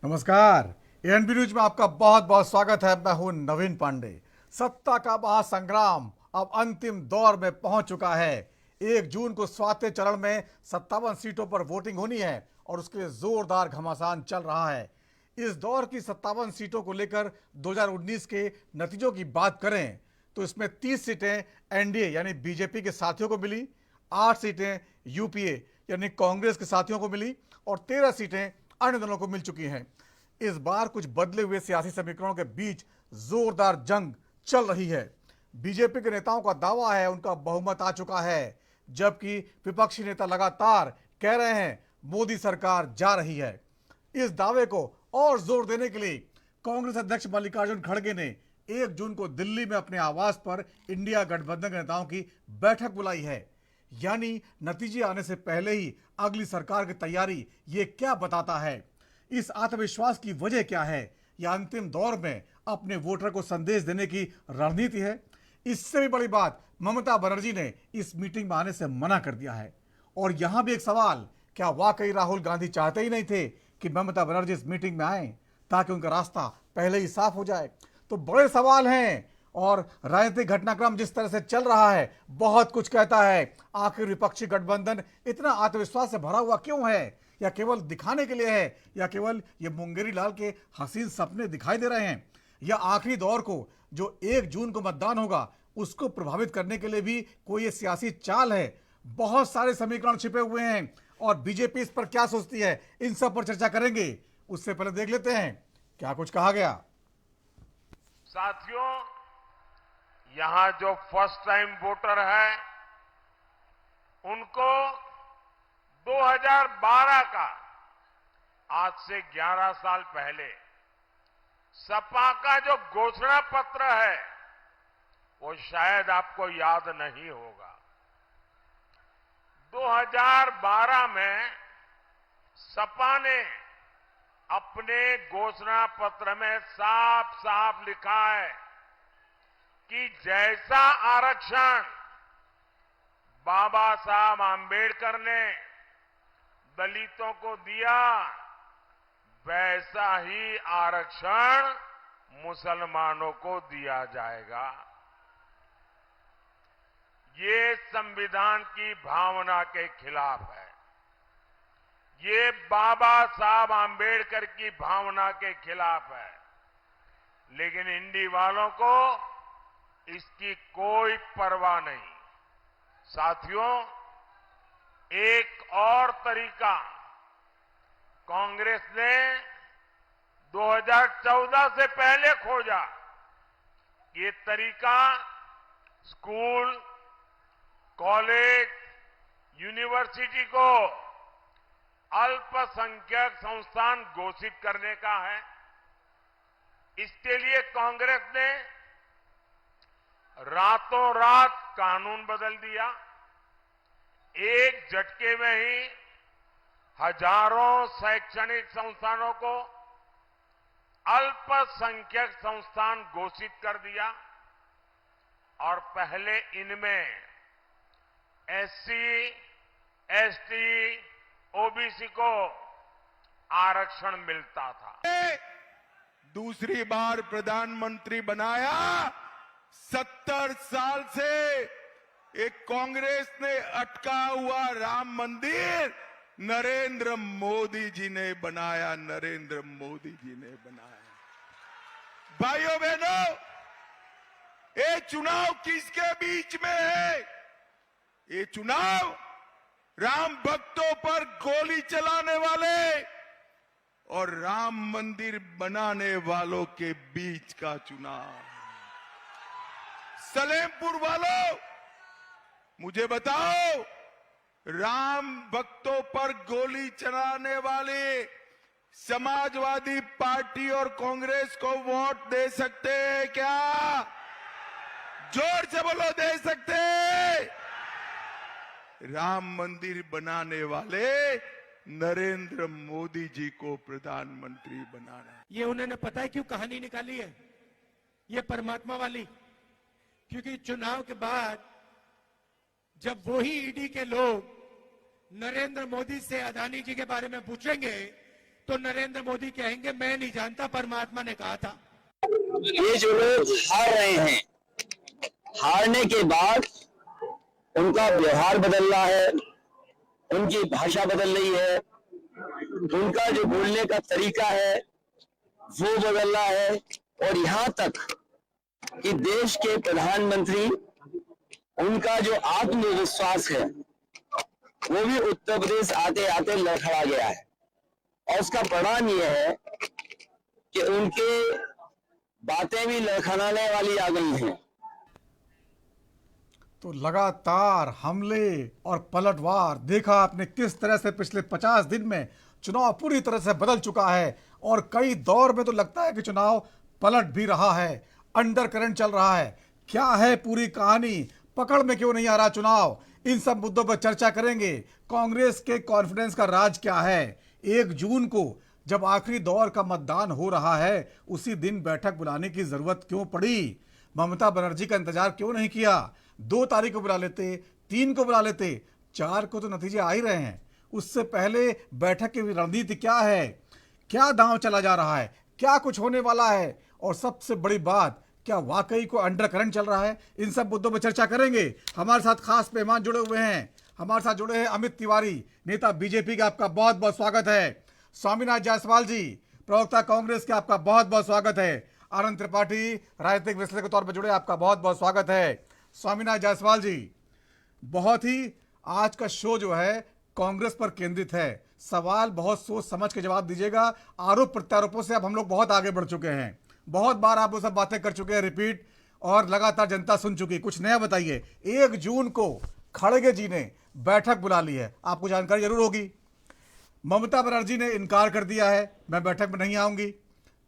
नमस्कार। ANB news में आपका बहुत बहुत स्वागत है। मैं हूं नवीन पांडे। सत्ता का महासंग्राम अब अंतिम दौर में पहुंच चुका है। 1 जून को 7वें चरण में 57 सीटों पर वोटिंग होनी है और उसके लिए जोरदार घमासान चल रहा है। इस दौर की 57 सीटों को लेकर 2019 के नतीजों की बात करें तो इसमें 30 सीटें एनडीए यानी बीजेपी के साथियों को मिली, 8 सीटें यूपीए यानी कांग्रेस के साथियों को मिली और 13 सीटें अन्य दलों को मिल चुकी हैं। इस बार कुछ बदले हुए सियासी समीकरणों के बीच जोरदार जंग चल रही है। बीजेपी के नेताओं का दावा है उनका बहुमत आ चुका है, जबकि विपक्षी नेता लगातार कह रहे हैं मोदी सरकार जा रही है। इस दावे को और जोर देने के लिए कांग्रेस अध्यक्ष मल्लिकार्जुन खड़गे ने 1 जून को दिल्ली में अपने आवास पर इंडिया गठबंधन के नेताओं की बैठक बुलाई है। यानी नतीजे आने से पहले ही अगली सरकार की तैयारी ये क्या बताता है? इस आत्मविश्वास की वजह क्या है? यह अंतिम दौर में अपने वोटर को संदेश देने की रणनीति है। इससे भी बड़ी बात, ममता बनर्जी ने इस मीटिंग में आने से मना कर दिया है। और यहां भी एक सवाल, क्या वाकई राहुल गांधी चाहते ही नहीं थे कि ममता बनर्जी इस मीटिंग में आए ताकि उनका रास्ता पहले ही साफ हो जाए? तो बड़े सवाल हैं और राजनीतिक घटनाक्रम जिस तरह से चल रहा है बहुत कुछ कहता है। आखिर विपक्षी गठबंधन इतना आत्मविश्वास से भरा हुआ क्यों है? या केवल दिखाने के लिए है? या केवल ये मुंगेरी लाल के हसीन सपने दिखाई दे रहे हैं? या आखिरी दौर को जो 1 जून को मतदान होगा उसको प्रभावित करने के लिए भी कोई ये सियासी चाल है? बहुत सारे समीकरण छिपे हुए हैं और बीजेपी इस पर क्या सोचती है, इन सब पर चर्चा करेंगे। उससे पहले देख लेते हैं क्या कुछ कहा गया। साथियों, यहां जो फर्स्ट टाइम वोटर है उनको 2012 का, आज से 11 साल पहले सपा का जो घोषणा पत्र है वो शायद आपको याद नहीं होगा। 2012 में सपा ने अपने घोषणा पत्र में साफ साफ लिखा है कि जैसा आरक्षण बाबा साहब आंबेडकर ने दलितों को दिया वैसा ही आरक्षण मुसलमानों को दिया जाएगा। ये संविधान की भावना के खिलाफ है। ये बाबा साहब आंबेडकर की भावना के खिलाफ है। लेकिन इंडी वालों को इसकी कोई परवाह नहीं। साथियों, एक और तरीका कांग्रेस ने 2014 से पहले खोजा। ये तरीका स्कूल, कॉलेज, यूनिवर्सिटी को अल्पसंख्यक संस्थान घोषित करने का है। इसके लिए कांग्रेस ने रातों रात कानून बदल दिया। एक झटके में ही हजारों शैक्षणिक संस्थानों को अल्पसंख्यक संस्थान घोषित कर दिया और पहले इनमें एससी, एसटी, ओबीसी को आरक्षण मिलता था। दूसरी बार प्रधानमंत्री बनाया। 70 साल से एक कांग्रेस ने अटका हुआ राम मंदिर नरेंद्र मोदी जी ने बनाया। नरेंद्र मोदी जी ने बनाया। भाइयों बहनों, ये चुनाव किसके बीच में है? ये चुनाव राम भक्तों पर गोली चलाने वाले और राम मंदिर बनाने वालों के बीच का चुनाव। सलेमपुर वालों, मुझे बताओ, राम भक्तों पर गोली चलाने वाले समाजवादी पार्टी और कांग्रेस को वोट दे सकते हैं क्या? जोर से बोलो, दे सकते हैं? राम मंदिर बनाने वाले नरेंद्र मोदी जी को प्रधानमंत्री बनाना। ये उन्होंने पता है क्यों कहानी निकाली है? ये परमात्मा वाली। क्योंकि चुनाव के बाद जब वही ईडी के लोग नरेंद्र मोदी से अदानी जी के बारे में पूछेंगे तो नरेंद्र मोदी कहेंगे मैं नहीं जानता, परमात्मा ने कहा था। ये जो लोग हार रहे हैं, हारने के बाद उनका व्यवहार बदल रहा है, उनकी भाषा बदल रही है, उनका जो बोलने का तरीका है वो बदल रहा है, और यहाँ तक कि देश के प्रधानमंत्री, उनका जो आत्मविश्वास है वो भी उत्तर प्रदेश आते आते लड़खड़ा गया है। और उसका परिणाम यह है कि उनके बातें भी लड़खड़ाने वाली आ गई हैं। तो लगातार हमले और पलटवार देखा आपने किस तरह से पिछले 50 दिन में चुनाव पूरी तरह से बदल चुका है, और कई दौर में तो लगता है कि चुनाव पलट भी रहा है, अंडर करंट चल रहा है। क्या है पूरी कहानी, पकड़ में क्यों नहीं आ रहा चुनाव, इन सब मुद्दों पर चर्चा करेंगे। कांग्रेस के कॉन्फिडेंस का राज क्या है, 1 जून को जब आखिरी दौर का मतदान हो रहा है उसी दिन बैठक बुलाने की जरूरत क्यों पड़ी, ममता बनर्जी का इंतजार क्यों नहीं किया, 2 तारीख को बुला लेते, 3 को बुला लेते, 4 को तो नतीजे आ ही रहे हैं। उससे पहले बैठक की रणनीति क्या है, क्या दांव चला जा रहा है, क्या कुछ होने वाला है, और सबसे बड़ी बात क्या वाकई को अंडर करंट चल रहा है, इन सब मुद्दों पर चर्चा करेंगे। हमारे साथ खास मेहमान जुड़े हुए हैं, हमारे साथ जुड़े हैं अमित तिवारी, नेता बीजेपी का, आपका बहुत बहुत स्वागत है। स्वामीनाथ जायसवाल जी, प्रवक्ता कांग्रेस के, आपका बहुत बहुत स्वागत है। आनंद त्रिपाठी, राजनीतिक विश्लेषक के तौर पर जुड़े, आपका बहुत बहुत स्वागत है। स्वामीनाथ जायसवाल जी, बहुत ही आज का शो जो है कांग्रेस पर केंद्रित है, सवाल बहुत सोच समझ के जवाब दीजिएगा। आरोप प्रत्यारोपों से अब हम लोग बहुत आगे बढ़ चुके हैं, बहुत बार आप वो सब बातें कर चुके हैं रिपीट, और लगातार जनता सुन चुकी। कुछ नया बताइए। 1 जून को खड़गे जी ने बैठक बुला ली है, आपको जानकारी जरूर होगी। ममता बनर्जी ने इनकार कर दिया है, मैं बैठक में नहीं आऊंगी।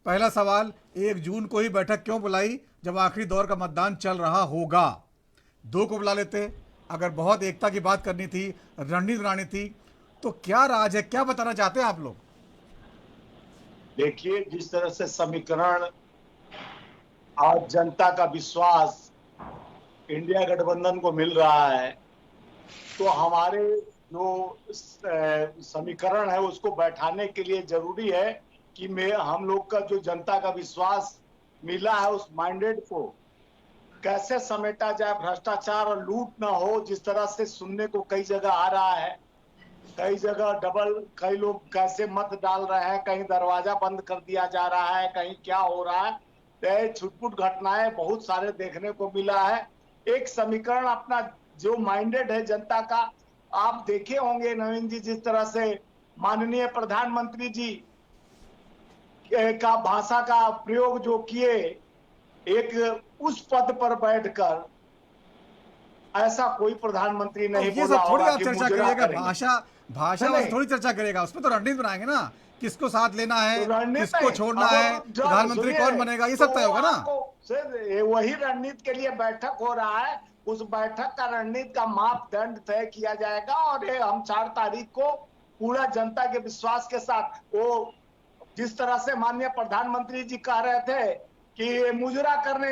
पहला सवाल, 1 जून को ही बैठक क्यों बुलाई जब आखिरी दौर का मतदान चल रहा होगा? 2 को बुला लेते, अगर बहुत एकता की बात करनी थी, रणनीति बनानी थी, तो क्या राज है, क्या बताना चाहते हैं आप लोग? देखिए, जिस तरह से समीकरण आज जनता का विश्वास इंडिया गठबंधन को मिल रहा है, तो हमारे जो समीकरण है उसको बैठाने के लिए जरूरी है कि हम लोग का जो जनता का विश्वास मिला है उस मैंडेट को कैसे समेटा जाए, भ्रष्टाचार और लूट ना हो, जिस तरह से सुनने को कई जगह आ रहा है। कई जगह कई लोग कैसे मत डाल रहे हैं, कहीं दरवाजा बंद कर दिया जा रहा है, कहीं क्या हो रहा है, छुटपुट घटनाएं बहुत सारे देखने को मिला है। एक समीकरण अपना जो माइंडेड है जनता का, आप देखे होंगे नवीन जी, जिस तरह से माननीय प्रधानमंत्री जी का भाषा का प्रयोग जो किए, एक उस पद पर बैठकर ऐसा कोई प्रधानमंत्री नहीं बोला थोड़ी होगा आप कि चर्चा मुजरा करिएगा, करेंगे। भाषा में थोड़ी चर्चा करेगा, उसमें तो रणनीति बनाएंगे ना, किसको साथ लेना है, तो किसको छोड़ना है, प्रधानमंत्री कौन बनेगा, ये सब तय होगा ना। वही रणनीति के लिए बैठक हो रहा है, उस बैठक का रणनीति का मापदंड तय किया जाएगा, और हम 4 तारीख को पूरा जनता के विश्वास के साथ, वो जिस तरह से माननीय प्रधानमंत्री जी कह रहे थे कि मुजरा करने,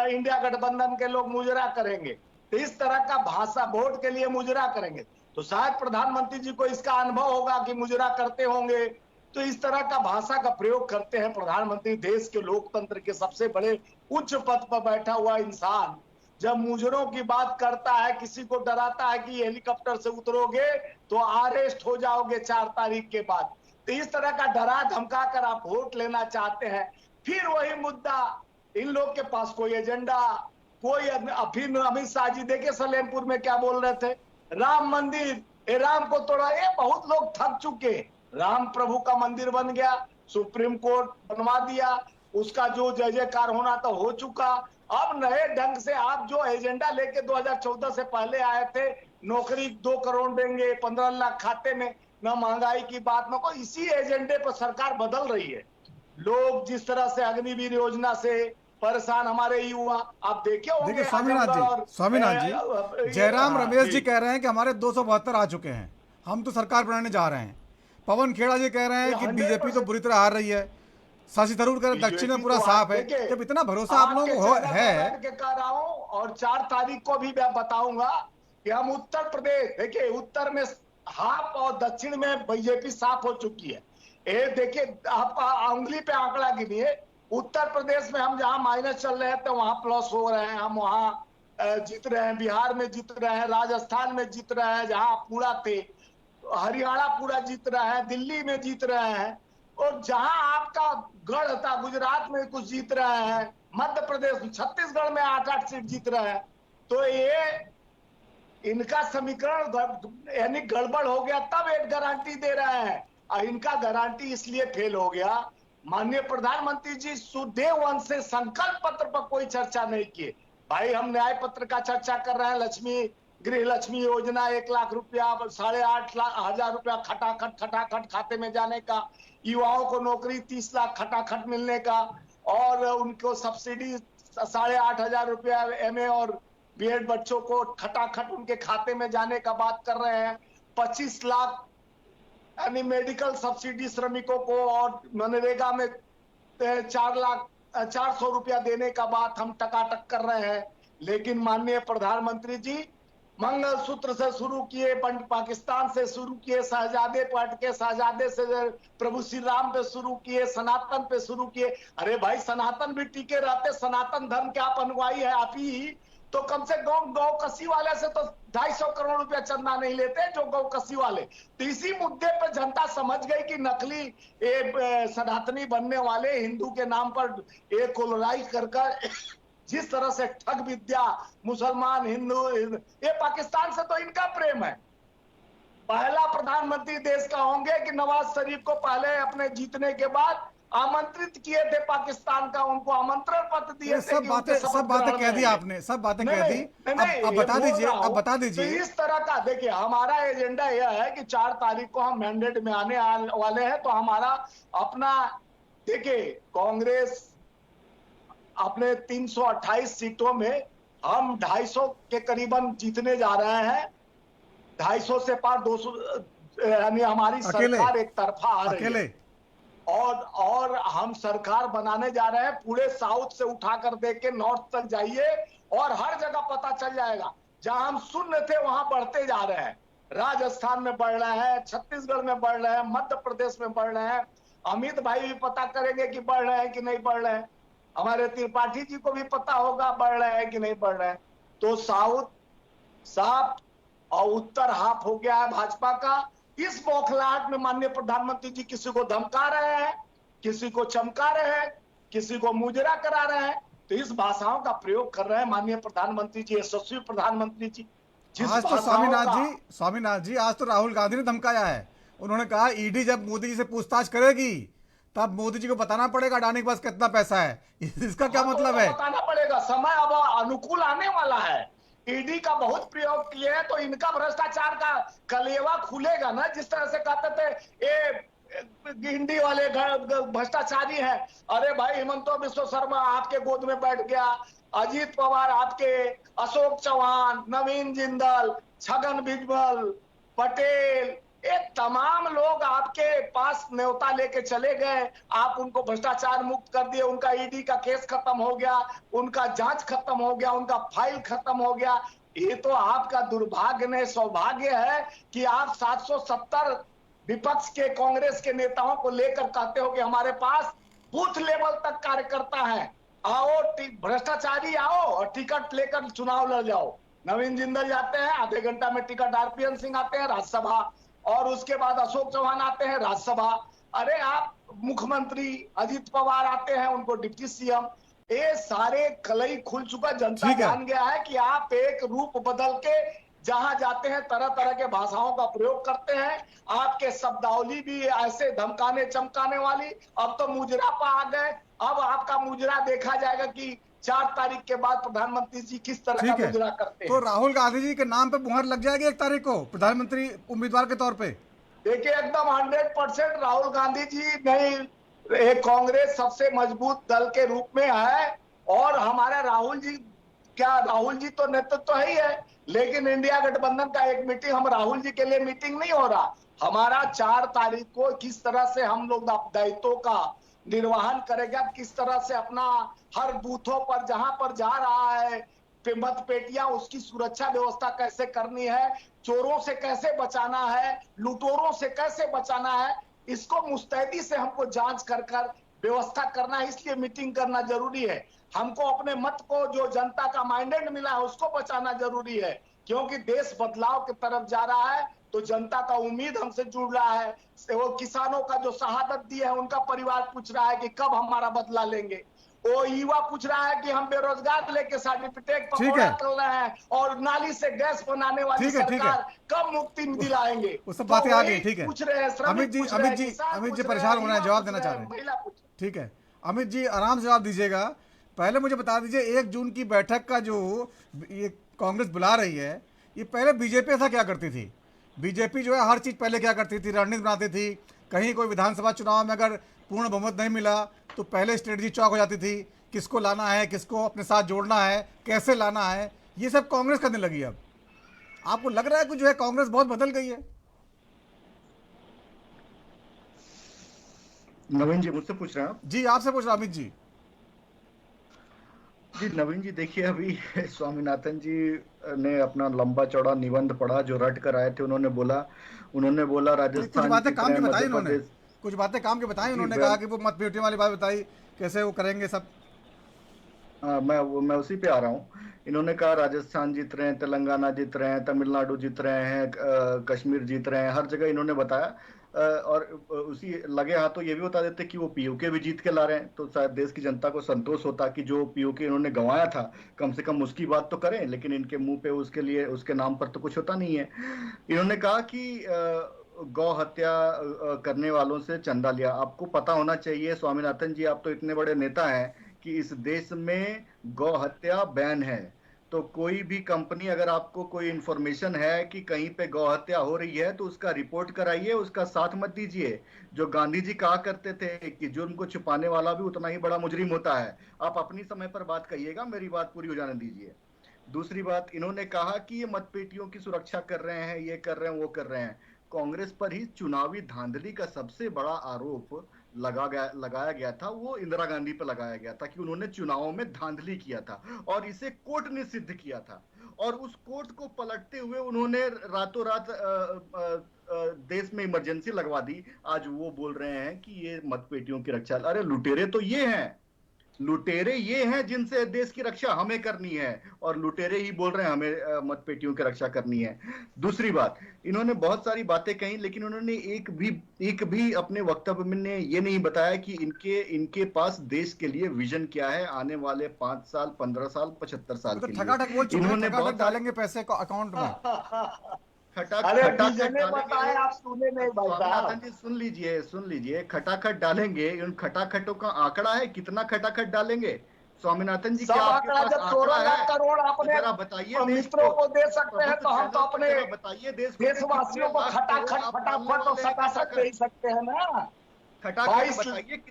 इंडिया गठबंधन के लोग मुजरा करेंगे, तो इस तरह का भाषा, वोट के लिए मुजरा करेंगे, तो शायद प्रधानमंत्री जी को इसका अनुभव होगा कि मुजरा करते होंगे, तो इस तरह का भाषा का प्रयोग करते हैं प्रधानमंत्री। देश के लोकतंत्र के सबसे बड़े उच्च पद पर बैठा हुआ इंसान जब मुजरों की बात करता है, किसी को डराता है कि हेलीकॉप्टर से उतरोगे तो अरेस्ट हो जाओगे 4 तारीख के बाद, तो इस तरह का डरा धमका कर आप वोट लेना चाहते हैं। फिर वही मुद्दा, इन लोग के पास कोई एजेंडा, कोई अमित शाह जी देखे सलेमपुर में क्या बोल रहे थे, राम मंदिर, राम को तोड़ा, ये बहुत लोग थक चुके। राम प्रभु का मंदिर बन गया, सुप्रीम कोर्ट बनवा दिया, उसका जो जय जयकार होना था हो चुका। अब नए ढंग से आप जो एजेंडा लेके 2014 से पहले आए थे, नौकरी 2 करोड़ देंगे, 15 लाख खाते में, न महंगाई की बात न कोई, इसी एजेंडे पर सरकार बदल रही है। लोग जिस तरह से अग्निवीर योजना से परेशान हमारे युवा, आप देखे होंगे। देखिए स्वामीनाथ जी, जयराम रमेश जी कह रहे हैं कि हमारे 272 आ चुके हैं, हम तो सरकार बनाने जा रहे हैं। पवन खेड़ा जी कह रहे हैं कि बीजेपी तो बुरी तरह हार रही है। शशि थरूर कह रहे हैं दक्षिण में पूरा साफ है। जब इतना भरोसा आप लोगों को है, कह रहा हूं, और 4 तारीख को भी मैं बताऊंगा कि हम उत्तर प्रदेश, देखिए उत्तर में हाफ और दक्षिण में बीजेपी साफ हो चुकी है। ये देखिए, आप उंगली पे आंकड़ा गिनिए। उत्तर प्रदेश में हम जहां माइनस चल रहे हैं तो वहां प्लस हो रहे हैं, हम वहां जीत रहे हैं, बिहार में जीत रहे हैं, राजस्थान में जीत रहे हैं जहां पूरा थे, हरियाणा पूरा जीत रहा है, दिल्ली में जीत रहे हैं, और जहां आपका गढ़ था गुजरात में कुछ जीत रहे हैं, मध्य प्रदेश छत्तीसगढ़ में 8-8 सीट जीत रहे हैं। तो ये इनका समीकरण यानी गड़बड़ हो गया, तब एक गारंटी दे रहे हैं, और इनका गारंटी इसलिए फेल हो गया। माननीय प्रधानमंत्री जी सुखदेव वंश से संकल्प पत्र पर कोई चर्चा नहीं किए। भाई हम न्याय पत्र का चर्चा कर रहे हैं, लक्ष्मी गृह लक्ष्मी योजना 1 लाख रुपया, 8,500 रुपया खटाखट खाते में जाने का, युवाओं को नौकरी 30 लाख खटाखट मिलने का, और उनको सब्सिडी 8,500 रुपया MA और बीएड बच्चों को खटाखट उनके खाते में जाने का बात कर रहे हैं। 25 लाख यानी मेडिकल सब्सिडी श्रमिकों को, और मनरेगा में 400 रुपया देने का बात हम टकाटक कर रहे हैं। लेकिन माननीय प्रधानमंत्री जी मंगलसूत्र से शुरू किए, पाकिस्तान से शुरू किए, शहजादे पट के शहजादे से प्रभु श्री राम पे शुरू किए, सनातन पे शुरू किए। अरे भाई सनातन भी टिके रहते, सनातन धर्म के आप अनुयायी है आप ही, तो कम से कम गौ कसी वाले से तो 250 करोड़ रुपया चंदा नहीं लेते जो गौ कसी वाले। तो इसी मुद्दे पर जनता समझ गई कि नकली सनातनी बनने वाले हिंदू के नाम पर एक कोलराइज कर जिस तरह से ठग विद्या मुसलमान हिंदू, ये पाकिस्तान से तो इनका प्रेम है। पहला प्रधानमंत्री देश का होंगे कि नवाज शरीफ को पहले अपने जीतने के बाद आमंत्रित किए थे पाकिस्तान का, उनको आमंत्रण पत्र दिए थे। सब बातें कह दी आपने, सब बातें कह दी। अब बता दीजिए। तो इस तरह का देखिए, हमारा एजेंडा यह है कि 4 तारीख को हम मैंडेट में आने वाले हैं। तो हमारा अपना देखिए, कांग्रेस अपने 328 सीटों में हम 250 के करीबन जीतने जा रहे हैं। 250 से पार 200, यानी हमारी सरकार एक तरफा आ रही है। और हम सरकार बनाने जा रहे हैं। पूरे साउथ से उठाकर देख के नॉर्थ तक जाइए और हर जगह पता चल जाएगा, जहां हम शून्य थे वहां बढ़ते जा रहे हैं। राजस्थान में बढ़ रहे हैं, छत्तीसगढ़ में बढ़ रहे हैं, मध्य प्रदेश में बढ़ रहे हैं। अमित भाई भी पता करेंगे कि बढ़ रहे हैं कि नहीं बढ़ रहे हैं। हमारे त्रिपाठी जी को भी पता होगा बढ़ रहे हैं कि नहीं बढ़ रहे हैं। तो साउथ साफ और उत्तर हाफ हो गया है भाजपा का। इस बौखलाहट में माननीय प्रधानमंत्री जी किसी को धमका रहे हैं, किसी को चमका रहे हैं, किसी को मुजरा करा रहे हैं। तो इस भाषाओं का प्रयोग कर रहे हैं माननीय प्रधानमंत्री जी, यशस्वी प्रधानमंत्री जी। आज तो स्वामीनाथ जी आज तो राहुल गांधी ने धमकाया है। उन्होंने कहा ईडी जब मोदी जी से पूछताछ करेगी तब मोदी जी को बताना पड़ेगा अडानी के पास कितना पैसा है। इसका क्या मतलब है? बताना पड़ेगा, समय अब अनुकूल आने वाला है। ईडी का बहुत प्रयोग किए हैं तो इनका भ्रष्टाचार का कलेवा खुलेगा ना। जिस तरह से कहते थे ये गिंडी वाले भ्रष्टाचारी हैं, अरे भाई हिमंत बिस्व शर्मा आपके गोद में बैठ गया, अजीत पवार आपके, अशोक चौहान, नवीन जिंदल, छगन भुजबल, पटेल, ये तमाम लोग आपके पास न्योता लेके चले गए। आप उनको भ्रष्टाचार मुक्त कर दिए, उनका ईडी का केस खत्म हो गया, उनका जांच खत्म हो गया, उनका फाइल खत्म हो गया। ये तो आपका दुर्भाग्य नहीं सौभाग्य है कि आप 770 विपक्ष के कांग्रेस के नेताओं को लेकर कहते हो कि हमारे पास बूथ लेवल तक कार्यकर्ता है, आओ भ्रष्टाचारी आओ और टिकट लेकर चुनाव लड़ जाओ। नवीन जिंदल जाते हैं, आधे घंटा में टिकट RPN सिंह आते हैं राज्यसभा, और उसके बाद अशोक चौहान आते हैं राज्यसभा। अरे आप मुख्यमंत्री अजीत पवार आते हैं, उनको डिप्टी CM। ये सारे कलई खुल चुका, जनता जान गया है कि आप एक रूप बदल के जहां जाते हैं तरह तरह के भाषाओं का प्रयोग करते हैं। आपके शब्दावली भी ऐसे धमकाने चमकाने वाली। अब तो मुजरा पर आ गए, अब आपका मुजरा देखा जाएगा कि 4 तारीख के बाद प्रधानमंत्री जी किस तरह का मुजरा करते हैं। तो राहुल गांधी जी के नाम पे मुहर लग जाएगी 1 तारीख को प्रधानमंत्री उम्मीदवार के तौर पे? देखिए एकदम 100% राहुल गांधी जी नहीं, कांग्रेस सबसे मजबूत दल के रूप में है। और हमारे राहुल जी तो नेतृत्व ही है, लेकिन इंडिया गठबंधन का एक मीटिंग, हम राहुल जी के लिए मीटिंग नहीं हो रहा हमारा। 4 तारीख को किस तरह से हम लोग दायित्वों का निर्वहन करेगा, किस तरह से अपना हर बूथों पर जहां पर जा रहा है मत पेटियां, उसकी सुरक्षा व्यवस्था कैसे करनी है, चोरों से कैसे बचाना है, लुटेरों से कैसे बचाना है, इसको मुस्तैदी से हमको जांच कर व्यवस्था करना है, इसलिए मीटिंग करना जरूरी है। हमको अपने मत को, जो जनता का माइंडेड मिला है, उसको बचाना जरूरी है, क्योंकि देश बदलाव की तरफ जा रहा है। तो जनता का उम्मीद हमसे जुड़ रहा है। वो किसानों का जो शहादत दिए है, उनका परिवार पूछ रहा है कि कब हमारा बदला लेंगे। वो युवा पूछ रहा है कि हम बेरोजगार लेके सर्टिफिकेट पकौड़ा कर रहे हैं, और नाली से गैस बनाने वाली सरकार कब मुक्ति दिलाएंगे। वो सब बातें आ गई, ठीक है। पूछ रहे हैं अमित जी परेशान हो रहे हैं, जवाब देना चाह रहे हैं। ठीक है अमित जी, आराम से जवाब दीजिएगा। पहले मुझे बता दीजिए, 1 जून की बैठक का जो ये कांग्रेस बुला रही है, ये पहले बीजेपी ऐसा क्या करती थी? बीजेपी जो है हर चीज पहले क्या करती थी, रणनीति बनाती थी। कहीं कोई विधानसभा चुनाव में अगर पूर्ण बहुमत नहीं मिला तो पहले स्ट्रेटजी चौक हो जाती थी, किसको लाना है, किसको अपने साथ जोड़ना है, कैसे लाना है, ये सब कांग्रेस करने लगी। अब आपको लग रहा है कि जो है कांग्रेस बहुत बदल गई है? नवीन जी मुझसे पूछ रहे हैं आप? जी आपसे पूछ रहा अमित जी। जी नवीन जी, देखिए अभी स्वामीनाथन जी ने अपना लंबा चौड़ा निबंध पढ़ा जो रट कर आए थे। उन्होंने बोला राजस्थान, कुछ बातें काम की बताई उन्होंने, कुछ बातें काम की बताई उन्होंने, कहा कि वो मतपेटी वाली बात बताई, कैसे वो करेंगे सब। मैं उसी पे आ रहा हूँ। इन्होंने कहा राजस्थान जीत रहे हैं, तेलंगाना जीत रहे हैं, तमिलनाडु जीत रहे हैं, कश्मीर जीत रहे हैं, हर जगह इन्होंने बताया। और उसी लगे हाथों ये भी बता देते कि वो पीओके भी जीत के ला रहे हैं, तो शायद देश की जनता को संतोष होता कि जो पीओके इन्होंने गंवाया था कम से कम उसकी बात तो करें। लेकिन इनके मुंह पे उसके लिए, उसके नाम पर तो कुछ होता नहीं है। इन्होंने कहा कि गौ हत्या करने वालों से चंदा लिया। आपको पता होना चाहिए स्वामीनाथन जी, आप तो इतने बड़े नेता हैं कि इस देश में गौ हत्या बैन है। तो कोई भी कंपनी, अगर आपको कोई इंफॉर्मेशन है कि कहीं पे गौ हत्या हो रही है तो उसका रिपोर्ट कराइए, उसका साथ मत दीजिए। जो गांधी जी कहा करते थे कि जुर्म को छुपाने वाला भी उतना ही बड़ा मुजरिम होता है। आप अपनी समय पर बात कहिएगा, मेरी बात पूरी हो जाने दीजिए। दूसरी बात, इन्होंने कहा कि ये मतपेटियों की सुरक्षा कर रहे हैं, ये कर रहे हैं, वो कर रहे हैं। कांग्रेस पर ही चुनावी धांधली का सबसे बड़ा आरोप लगाया गया था, वो इंदिरा गांधी पर लगाया गया था कि उन्होंने चुनावों में धांधली किया था, और इसे कोर्ट ने सिद्ध किया था। और उस कोर्ट को पलटते हुए उन्होंने रातों रात देश में इमरजेंसी लगवा दी। आज वो बोल रहे हैं कि ये मतपेटियों की रक्षा। अरे लुटेरे तो ये हैं, लुटेरे ये हैं जिनसे देश की रक्षा हमें करनी है, और लुटेरे ही बोल रहे हैं हमें मतपेटियों की रक्षा करनी है। दूसरी बात, इन्होंने बहुत सारी बातें कही, लेकिन उन्होंने एक भी अपने वक्तव्य में ये नहीं बताया कि इनके पास देश के लिए विजन क्या है आने वाले 5 साल, 15 साल, 75 साल के लिए। ठगाठक बोल चुके हैं, ठगाठक डालेंगे पैसे को अकाउंट में। आप सुने नहीं भाई साहब। जी सुन लीजिए, खटाखट डालेंगे। उन खटाखटों का आंकड़ा है, कितना खटाखट डालेंगे स्वामीनाथन जी? क्या आपके पास जब 16 लाख करोड़ अपने बताइए मित्रों को दे सकते हैं, तो हम तो अपने बताइए देशवासियों को खटाखट फटाफट और सटासट दे ही सकते हैं ना। 22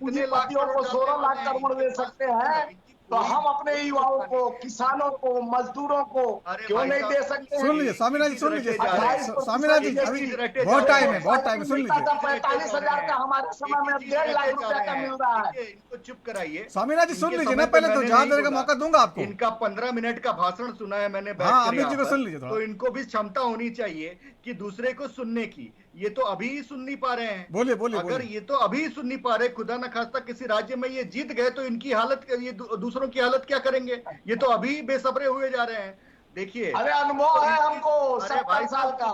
पूंजीपतियों को 16 लाख करोड़ दे सकते हैं, तो हम अपने युवाओं को, किसानों को, मजदूरों को क्यों नहीं दे सकते? सुन लीजिए स्वामीनाथ जी, सुन लीजिए स्वामीनाथ जी, अभी बहुत टाइम है, सुन लीजिए। 45,000 का हमारे समय में 1.5 लाख रुपया का मिल रहा है। इनको चुप कराइए स्वामीनाथ जी, सुन लीजिए ना, पहले तो जवाब देने का मौका दूंगा आपको। इनका 15 मिनट का भाषण सुना है मैंने, अमित जी को सुन लीजिए थोड़ा। तो इनको भी क्षमता होनी चाहिए कि दूसरे को सुनने की। ये तो अभी ही सुन नहीं पा रहे हैं। बोलिए अगर ये तो अभी सुन नहीं पा रहे, खुदा न खास्ता किसी राज्य में ये जीत गए तो इनकी हालत, ये दूसरों की हालत क्या करेंगे? ये तो अभी बेसब्रे हुए जा रहे हैं। देखिए, अरे अनुभव है हमको 70 साल का।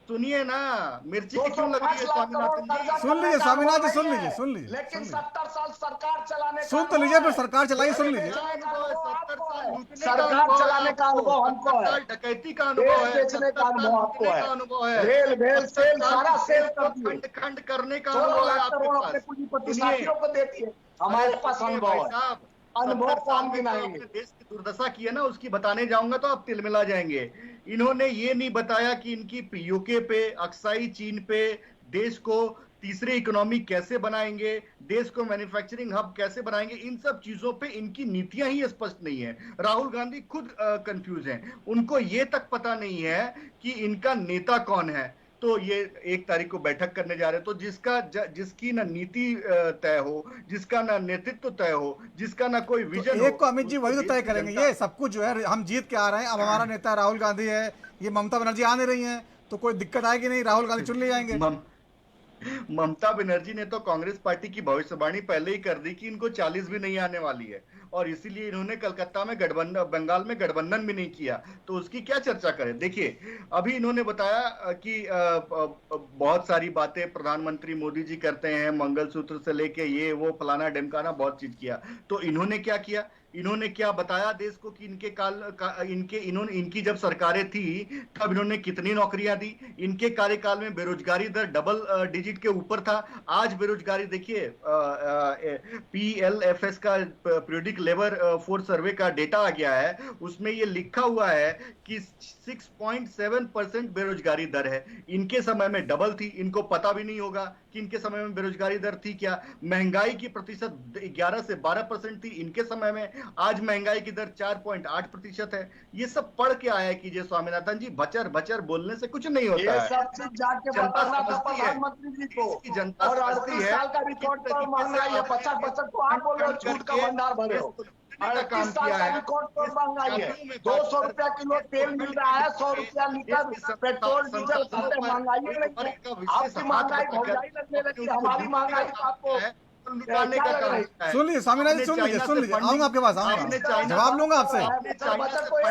सुनिए ना, मिर्ची की क्यों लग रही है स्वामीनाथन जी? सुन लीजिए स्वामीनाथ जी, सुन लीजिए। लेकिन 70 साल सरकार चलाने, सुन तो लीजिए, फिर सरकार चलाइए, सुन लीजिए। सरकार चलाने का अनुभव हमको है, डकैती का अनुभव है, बेचने का अनुभव है, रेल भेल सेल सारा सेल कर दिए, खंड करने का 16 अनुभव है लाख आपके करोड़ पास। अपने पूंजीपति साथियों को देती है। हमारे पास अनुभव है, अनुभव को हम गिनाएंगे। देश की दुर्दशा की है ना, उसकी बताने जाऊंगा तो आप तिलमिला जाएंगे। इन्होंने ये नहीं बताया कि इनकी पीओके पे, अक्साई चीन पे देश को तीसरी इकोनॉमी कैसे बनाएंगे, देश को मैन्युफैक्चरिंग हब कैसे बनाएंगे। इन सब चीजों पे इनकी नीतियां ही स्पष्ट नहीं है। राहुल गांधी खुद कंफ्यूज हैं, उनको ये तक पता नहीं है कि इनका नेता कौन है। तो ये 1 तारीख को बैठक करने जा रहे हैं, तो जिसकी ना नीति तय हो, जिसका ना नेतृत्व तय हो, जिसका ना कोई विजन हो, एक को अमित जी वही तो तय करेंगे। ये सब कुछ जो है हम जीत के आ रहे हैं, अब हमारा नेता राहुल गांधी है, ये ममता बनर्जी आ नहीं रही हैं, तो कोई दिक्कत आएगी नहीं, राहुल गांधी चुन ले जाएंगे। ममता बनर्जी ने तो कांग्रेस पार्टी की भविष्यवाणी पहले ही कर दी कि इनको 40 भी नहीं आने वाली है, और इसीलिए इन्होंने कलकत्ता में गठबंधन, बंगाल में गठबंधन भी नहीं किया, तो उसकी क्या चर्चा करें। देखिए, अभी इन्होंने बताया कि बहुत सारी बातें प्रधानमंत्री मोदी जी करते हैं, मंगलसूत्र से लेके ये वो फलाना ढिमकाना बहुत चीज किया। तो इन्होंने क्या किया, इन्होंने क्या बताया देश को कि इनकी जब सरकारें थी तब इन्होंने कितनी नौकरियां दी। इनके कार्यकाल में बेरोजगारी दर डबल डिजिट के ऊपर था। आज बेरोजगारी देखिए, PLFS का पीरियडिक लेबर फोर्स सर्वे का डेटा आ गया है, उसमें ये लिखा हुआ है कि 6.7% बेरोजगारी दर है। इनके समय में डबल थी, इनको पता भी नहीं होगा कि इनके समय में बेरोजगारी दर थी क्या। महंगाई की प्रतिशत 11 से 12% थी इनके समय में, आज महंगाई की दर 4.8% है। ये सब पढ़ के आया है कीजिए स्वामीनाथन जी, बचर बचर बोलने से कुछ नहीं होता ये है। सब चीज जाके बताना था प्रधानमंत्री जी को। जनता और समझती 38 है साल का रिकॉर्ड पर महंगाई है, 50 तो आप बोल रहे हो झूठ का भंडार भरे हो। 38 साल का रिकॉर्ड पर महंगाई है, 200 रुपया किलो तेल मिल रहा है, 100 रुपया लीटर पेट्रोल डीजल खाते, महंगाई नहीं है। आपकी महंगाई भौजाई लगने लगी, हमारी महंगाई तो आपको लुटाने का काम है। सुन लीजिए स्वामीनाथ जी, सुन लीजिए, आऊंगा आपके पास, आऊंगा, जवाब लूंगा आपसे।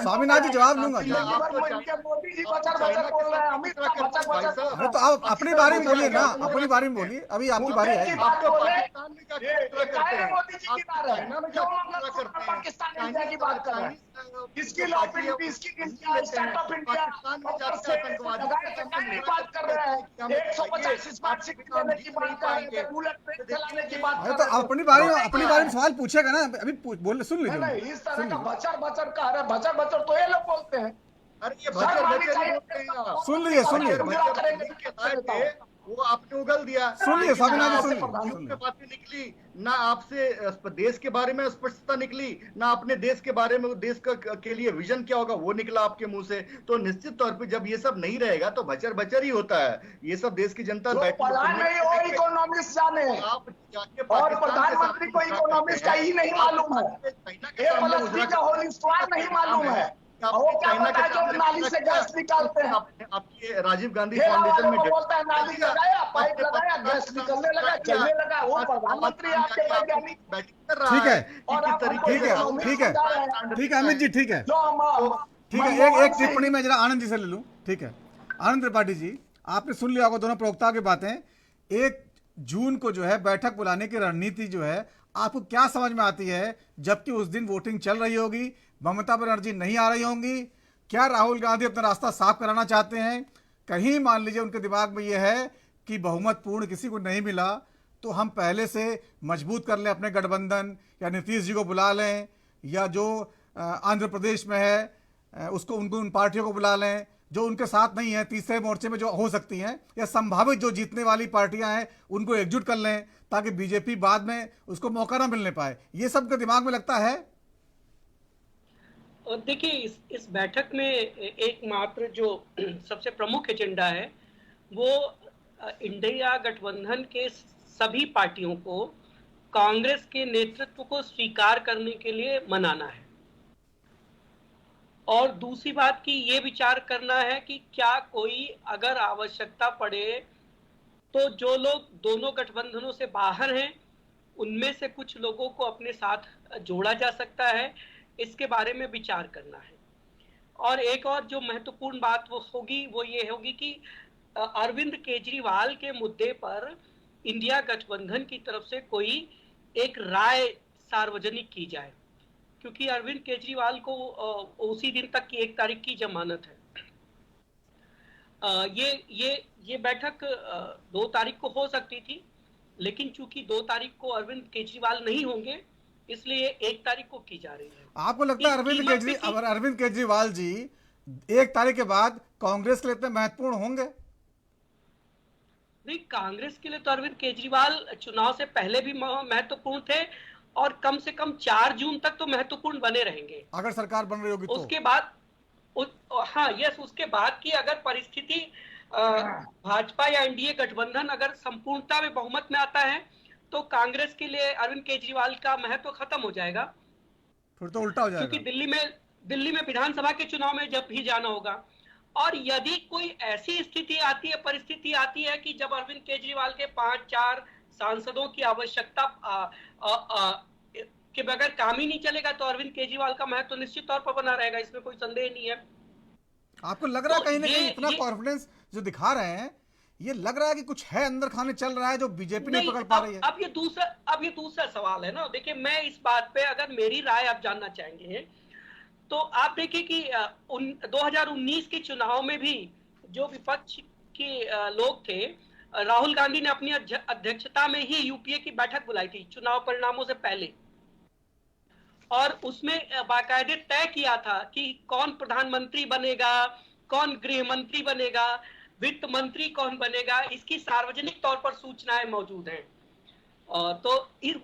स्वामीनाथ जी जवाब लूंगा। मोदी जी बचर बचर बोल रहे हैं, अमित शाह बचर बचर। अरे तो आप अपनी बारे में बोलिए ना, अपनी बारे में बोलिए, अभी आपकी बारी है। मोदी जी की बात है, पाकिस्तान इंडिया की बात कर रहे हैं। इसकी लॉ इंडिया, इसकी इंडिया, स्टार्टअप इंडिया की बात कर रहे हैं। 150 स्मार्ट सिटी देने की बात कर रहे हैं, बुलेट ट्रेन चलाने की बात अरे कर तो रहे हैं। अपनी बारे में सवाल पूछेगा ना, अभी बोल, सुन लीजिए। नहीं, इस तरह का बचर बचर कह रहे हैं, बचर बचर तो ये लोग बोलते हैं। अरे ये बचर बचर नहीं बोलते हैं आप। सुन लीजिए, वो आपने उगल दिया। सुनिए स्वामीनाथ जी, सुनिए। बातें निकली ना आपसे, देश के बारे में स्पष्टता निकली ना, अपने देश के बारे में, देश का के लिए विजन क्या होगा वो निकला आपके मुंह से। तो निश्चित तौर पे जब ये सब नहीं रहेगा तो बचर बचर ही होता है। ये सब देश की जनता इकोनॉमिक्स जाने, आप जाके और प्रधानमंत्री को इकोनॉमिक्स का ही नहीं मालूम है, नहीं मालूम है। वो क्या पता है जो नाली से गैस निकालते हैं। आपके राजीव गांधी फाउंडेशन में बोलता है नाली लगाया, पाइप लगाया, गैस निकलने लगा, चलने लगा। वो प्रधानमंत्री आपके वैज्ञानिक ठीक है, ठीक है अमित जी, ठीक है, एक टिप्पणी मैं जरा आनंद जी से ले लूं। ठीक है आनंद त्रिपाठी जी, आपने सुन लिया होगा दोनों प्रवक्ताओं की बातें। 1 जून को जो है बैठक बुलाने की रणनीति जो है आपको क्या समझ में आती है, जबकि उस दिन वोटिंग चल रही होगी, ममता बनर्जी नहीं आ रही होंगी? क्या राहुल गांधी अपना रास्ता साफ कराना चाहते हैं? कहीं मान लीजिए उनके दिमाग में यह है कि बहुमत पूर्ण किसी को नहीं मिला तो हम पहले से मजबूत कर लें अपने गठबंधन, या नीतीश जी को बुला लें, या जो आंध्र प्रदेश में है उसको, उन पार्टियों को बुला लें जो उनके साथ नहीं है, तीसरे मोर्चे में जो हो सकती हैं, या संभावित जो जीतने वाली पार्टियां हैं उनको एकजुट कर लें ताकि बीजेपी बाद में उसको मौका ना मिलने पाए। ये सब के दिमाग में लगता है। और देखिए इस बैठक में एकमात्र जो सबसे प्रमुख एजेंडा है वो इंडिया गठबंधन के सभी पार्टियों को कांग्रेस के नेतृत्व को स्वीकार करने के लिए मनाना है, और दूसरी बात की ये विचार करना है कि क्या कोई अगर आवश्यकता पड़े तो जो लोग दोनों गठबंधनों से बाहर हैं उनमें से कुछ लोगों को अपने साथ जोड़ा जा सकता है, इसके बारे में विचार करना है। और एक और जो महत्वपूर्ण बात वो होगी वो ये होगी कि अरविंद केजरीवाल के मुद्दे पर इंडिया गठबंधन की तरफ से कोई एक राय सार्वजनिक की जाए, क्योंकि अरविंद केजरीवाल को उसी दिन तक की 1 तारीख की जमानत है। ये बैठक 2 तारीख को हो सकती थी, लेकिन चूंकि 2 तारीख को अरविंद केजरीवाल नहीं होंगे इसलिए 1 तारीख को की जा रही है। आपको लगता है अरविंद केजरीवाल जी 1 तारीख के बाद कांग्रेस के लिए इतने महत्वपूर्ण होंगे? नहीं, कांग्रेस के लिए तो अरविंद केजरीवाल चुनाव से पहले भी महत्वपूर्ण थे और कम से कम 4 जून तक तो महत्वपूर्ण बने रहेंगे अगर सरकार बन रही होगी तो। उसके बाद उसके बाद की अगर परिस्थिति भाजपा या एनडीए गठबंधन अगर संपूर्णता में बहुमत में आता है तो कांग्रेस के लिए अरविंद केजरीवाल का महत्व खत्म हो जाएगा, फिर तो उल्टा हो जाएगा। क्योंकि दिल्ली में विधानसभा के चुनाव में जब भी जाना होगा और यदि कोई ऐसी स्थिति आती है, परिस्थिति आती है कि जब अरविंद केजरीवाल के 5-4 सांसदों की आवश्यकता के बगैर काम ही नहीं चलेगा, तो अरविंद केजरीवाल का महत्व निश्चित तौर पर बना रहेगा, इसमें कोई संदेह नहीं है। आपको लग रहा है तो कहीं ना कहीं ये इतना कॉन्फिडेंस जो दिखा रहे हैं, ये लग रहा है कि कुछ है अंदर खाने चल रहा है जो बीजेपी नहीं पकड़ पा रही है? अब ये दूसरा सवाल है ना। देखिए, मैं इस बात पे अगर मेरी राय आप जानना चाहेंगे तो आप देखिए कि 2019 के चुनाव में भी जो विपक्ष के लोग थे, राहुल गांधी ने अपनी अध्यक्षता में ही यूपीए की बैठक बुलाई थी चुनाव परिणामों से पहले, और उसमें बाकायदे तय किया था कि कौन प्रधानमंत्री बनेगा, कौन गृह मंत्री बनेगा, वित्त मंत्री कौन बनेगा, इसकी सार्वजनिक तौर पर सूचनाएं मौजूद हैं। तो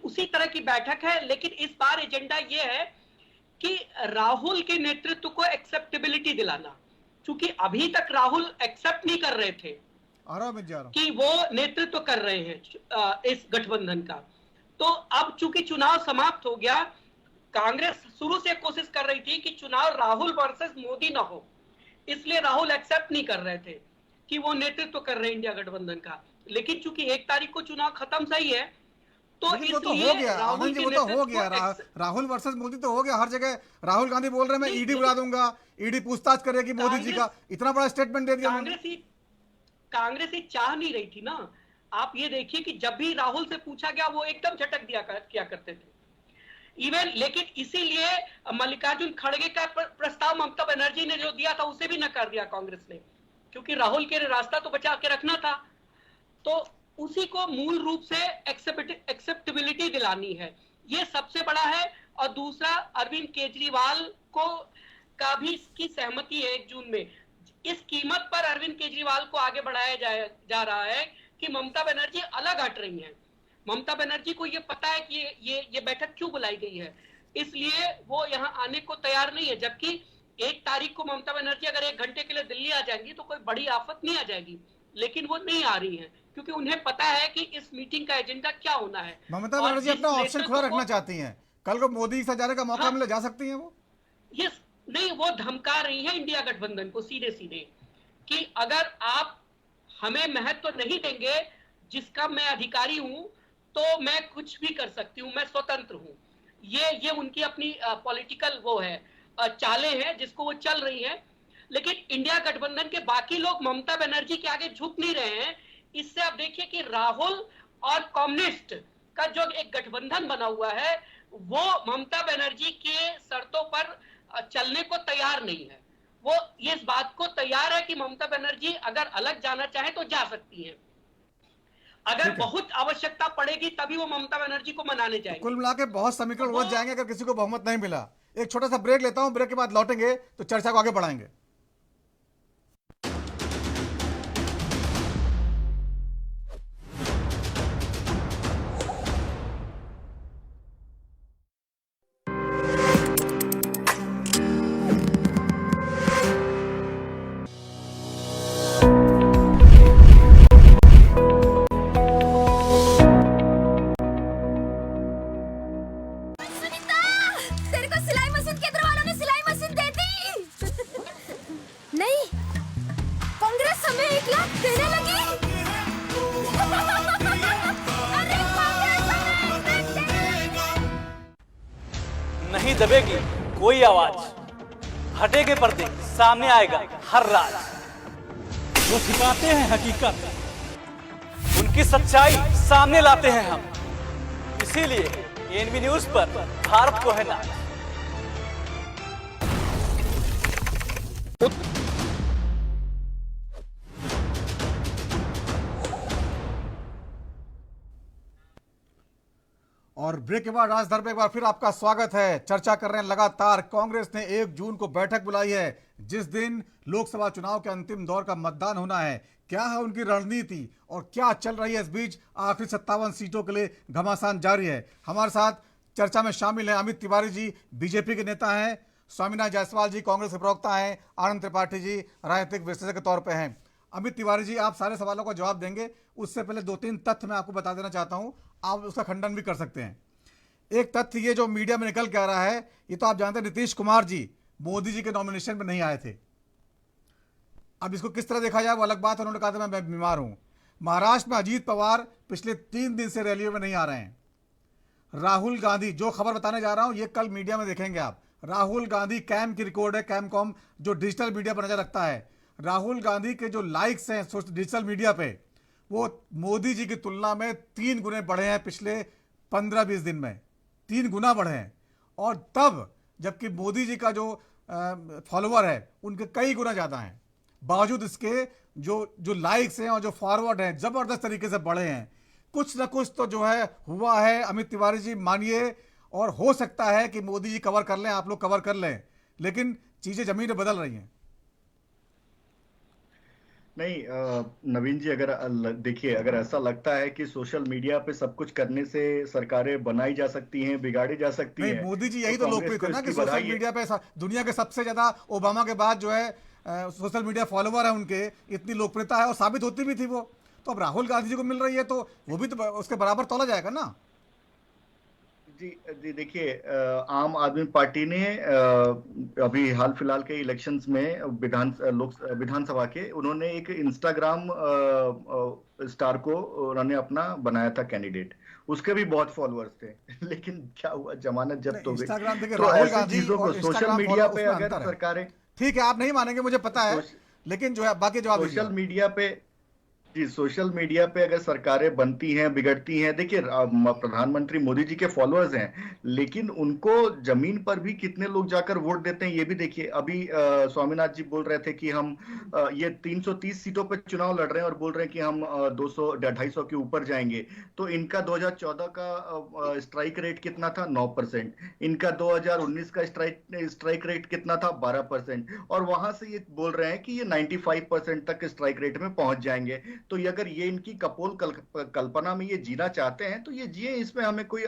उसी तरह की बैठक है, लेकिन इस बार एजेंडा यह है कि राहुल के नेतृत्व को एक्सेप्टेबिलिटी दिलाना, क्योंकि अभी तक राहुल एक्सेप्ट नहीं कर रहे थे कि वो नेतृत्व कर रहे हैं इस गठबंधन का। तो अब चूंकि चुनाव समाप्त हो गया, कांग्रेस शुरू से कोशिश कर रही थी कि चुनाव राहुल वर्सेस मोदी ना हो, इसलिए राहुल एक्सेप्ट नहीं कर रहे थे कि वो नेतृत्व कर रहे हैं इंडिया गठबंधन का। लेकिन चूंकि 1 तारीख को चुनाव खत्म सही है, तो इसलिए वो तो हो गया, आनंद जी, वो तो हो गया। राहुल वर्सेस मोदी तो हो गया हर जगह। राहुल गांधी बोल रहे हैं मैं ईडी बुला दूंगा, ईडी पूछताछ करेगी मोदी जी का, इतना बड़ा स्टेटमेंट दे दिया। कांग्रेस ही चाह नहीं रही थी ना। आप ये देखिए कि जब भी राहुल से पूछा गया वो एकदम झटक किया करते थे इवन। लेकिन इसीलिए मल्लिकार्जुन खड़गे का प्रस्ताव ममता बनर्जी ने जो दिया था उसे भी नकार दिया कांग्रेस ने, क्योंकि राहुल के रास्ता तो बचा के रखना था। तो उसी को मूल रूप से एक्सेप्टेबिलिटी दिलानी है, ये सबसे बड़ा है। और दूसरा, अरविंद केजरीवाल को का भी इसकी सहमति है 1 जून में। इस कीमत पर अरविंद केजरीवाल को आगे बढ़ाया जा रहा है कि ममता बनर्जी अलग हट रही हैं। ममता बनर्जी को ये पता है कि ये बैठक क्यों बुलाई गई है, इसलिए वो यहाँ आने को तैयार नहीं है। जबकि 1 तारीख को ममता बनर्जी अगर 1 घंटे के लिए दिल्ली आ जाएंगी तो कोई बड़ी आफत नहीं आ जाएगी, लेकिन वो नहीं आ रही है क्योंकि उन्हें पता है कि इस मीटिंग का एजेंडा क्या होना है। ममता बनर्जी अपना ऑप्शन खुला रखना चाहती हैं, कल को मोदी के साथ जाने का मौका मिले जा सकती हैं वो। ये नहीं, वो धमका रही है इंडिया गठबंधन को सीधे सीधे कि अगर आप हमें महत्व तो नहीं देंगे जिसका मैं अधिकारी हूं, तो मैं कुछ भी कर सकती हूं, मैं स्वतंत्र हूं। ये उनकी अपनी पॉलिटिकल वो है, चालें हैं जिसको वो चल रही है। लेकिन इंडिया गठबंधन के बाकी लोग ममता बनर्जी के आगे झुक नहीं रहे हैं। इससे आप देखिए कि राहुल और कम्युनिस्ट का जो एक गठबंधन बना हुआ है वो ममता बनर्जी के शर्तों पर चलने को तैयार नहीं है। वो ये इस बात को तैयार है कि ममता बनर्जी अगर अलग जाना चाहे तो जा सकती है, अगर बहुत आवश्यकता पड़ेगी तभी वो ममता बनर्जी को मनाने जाएंगे। कुल मिला के बहुत समीकरण उलझ जाएंगे अगर किसी को बहुमत नहीं मिला। एक छोटा सा ब्रेक लेता हूं, ब्रेक के बाद लौटेंगे तो चर्चा को आगे बढ़ाएंगे। नहीं दबेगी कोई आवाज, हटेगे पर्दे सामने आएगा हर राज। वो छिपाते हैं हकीकत, उनकी सच्चाई सामने लाते हैं हम, इसीलिए एनबी न्यूज पर भारत को है नाज। और ब्रेक के बाद राजधर में एक बार फिर आपका स्वागत है। चर्चा कर रहे हैं लगातार, कांग्रेस ने 1 जून को बैठक बुलाई है जिस दिन लोकसभा चुनाव के अंतिम दौर का मतदान होना है। क्या है उनकी रणनीति और क्या चल रही है इस बीच? आखिरी 57 सीटों के लिए घमासान जारी है। हमारे साथ चर्चा में शामिल है अमित तिवारी जी, बीजेपी के नेता हैं, स्वामीनाथ जायसवाल जी कांग्रेस के प्रवक्ता हैं, आनंद त्रिपाठी जी राजनीतिक विश्लेषक के तौर पर हैं। अमित तिवारी जी, आप सारे सवालों का जवाब देंगे, उससे पहले 2-3 तथ्य मैं आपको बता देना चाहता हूं, आप उसका खंडन भी कर सकते हैं। एक तथ्य ये जो मीडिया में निकल के आ रहा है, ये तो आप जानते हैं नीतीश कुमार जी मोदी जी के नॉमिनेशन में नहीं आए थे। अब इसको किस तरह देखा जाए वो अलग बात है। उन्होंने कहा था मैं बीमार हूं। महाराष्ट्र में अजीत पवार पिछले 3 दिन से रैलियों में नहीं आ रहे हैं। राहुल गांधी, जो खबर बताने जा रहा हूं ये कल मीडिया में देखेंगे आप। राहुल गांधी, कैम की रिकॉर्ड है, कैमकॉम जो डिजिटल मीडिया पर नजर रखता है, राहुल गांधी के जो लाइक्स हैं डिजिटल मीडिया पे वो मोदी जी की तुलना में 3 गुने बढ़े हैं पिछले 15-20 दिन में, 3 गुना बढ़े हैं। और तब जबकि मोदी जी का जो फॉलोवर है उनके कई गुना ज़्यादा हैं, बावजूद इसके जो लाइक्स हैं और जो फॉरवर्ड हैं ज़बरदस्त तरीके से बढ़े हैं। कुछ ना कुछ तो जो है हुआ है, अमित तिवारी जी मानिए, और हो सकता है कि मोदी जी कवर कर लें, आप लोग कवर कर लें, लेकिन चीज़ें ज़मीन में बदल रही हैं। नहीं नवीन जी, अगर देखिए, अगर ऐसा लगता है कि सोशल मीडिया पे सब कुछ करने से सरकारें बनाई जा सकती हैं, बिगाड़ी जा सकती हैं, मोदी जी यही तो लोकप्रिय थे ना कि सोशल मीडिया पे दुनिया के सबसे ज्यादा ओबामा के बाद जो है सोशल मीडिया फॉलोवर है उनके, इतनी लोकप्रियता है और साबित होती भी थी वो। तो अब राहुल गांधी जी को मिल रही है तो वो भी तो उसके बराबर तोला जाएगा ना। जी देखिए, आम आदमी पार्टी ने अभी हाल फिलहाल के इलेक्शंस में विधानसभा के उन्होंने एक इंस्टाग्राम स्टार को उन्होंने अपना बनाया था कैंडिडेट, उसके भी बहुत फॉलोअर्स थे, लेकिन क्या हुआ, जमानत जब्त हो गई। तो ऐसी चीजों को सोशल मीडिया पे अगर सरकारें, ठीक है आप नहीं मानेंगे मुझे पता है, लेकिन जो है बाकी जवाब सोशल मीडिया पे, जी सोशल मीडिया पे अगर सरकारें बनती हैं, बिगड़ती हैं, देखिए प्रधानमंत्री मोदी जी के फॉलोअर्स हैं, लेकिन उनको जमीन पर भी कितने लोग जाकर वोट देते हैं ये भी देखिए। अभी स्वामीनाथ जी बोल रहे थे कि हम ये 330 सीटों पर चुनाव लड़ रहे हैं और बोल रहे हैं कि हम 200-250 के ऊपर जाएंगे। तो इनका 2014 का स्ट्राइक रेट कितना था? 9%। इनका 2019 का स्ट्राइक रेट कितना था? 12%। और वहां से ये बोल रहे हैं कि ये 95% तक स्ट्राइक रेट में पहुंच जाएंगे। तो ये अगर ये इनकी कपोल कल्पना में ये जीना चाहते हैं तो ये जिए, इसमें हमें कोई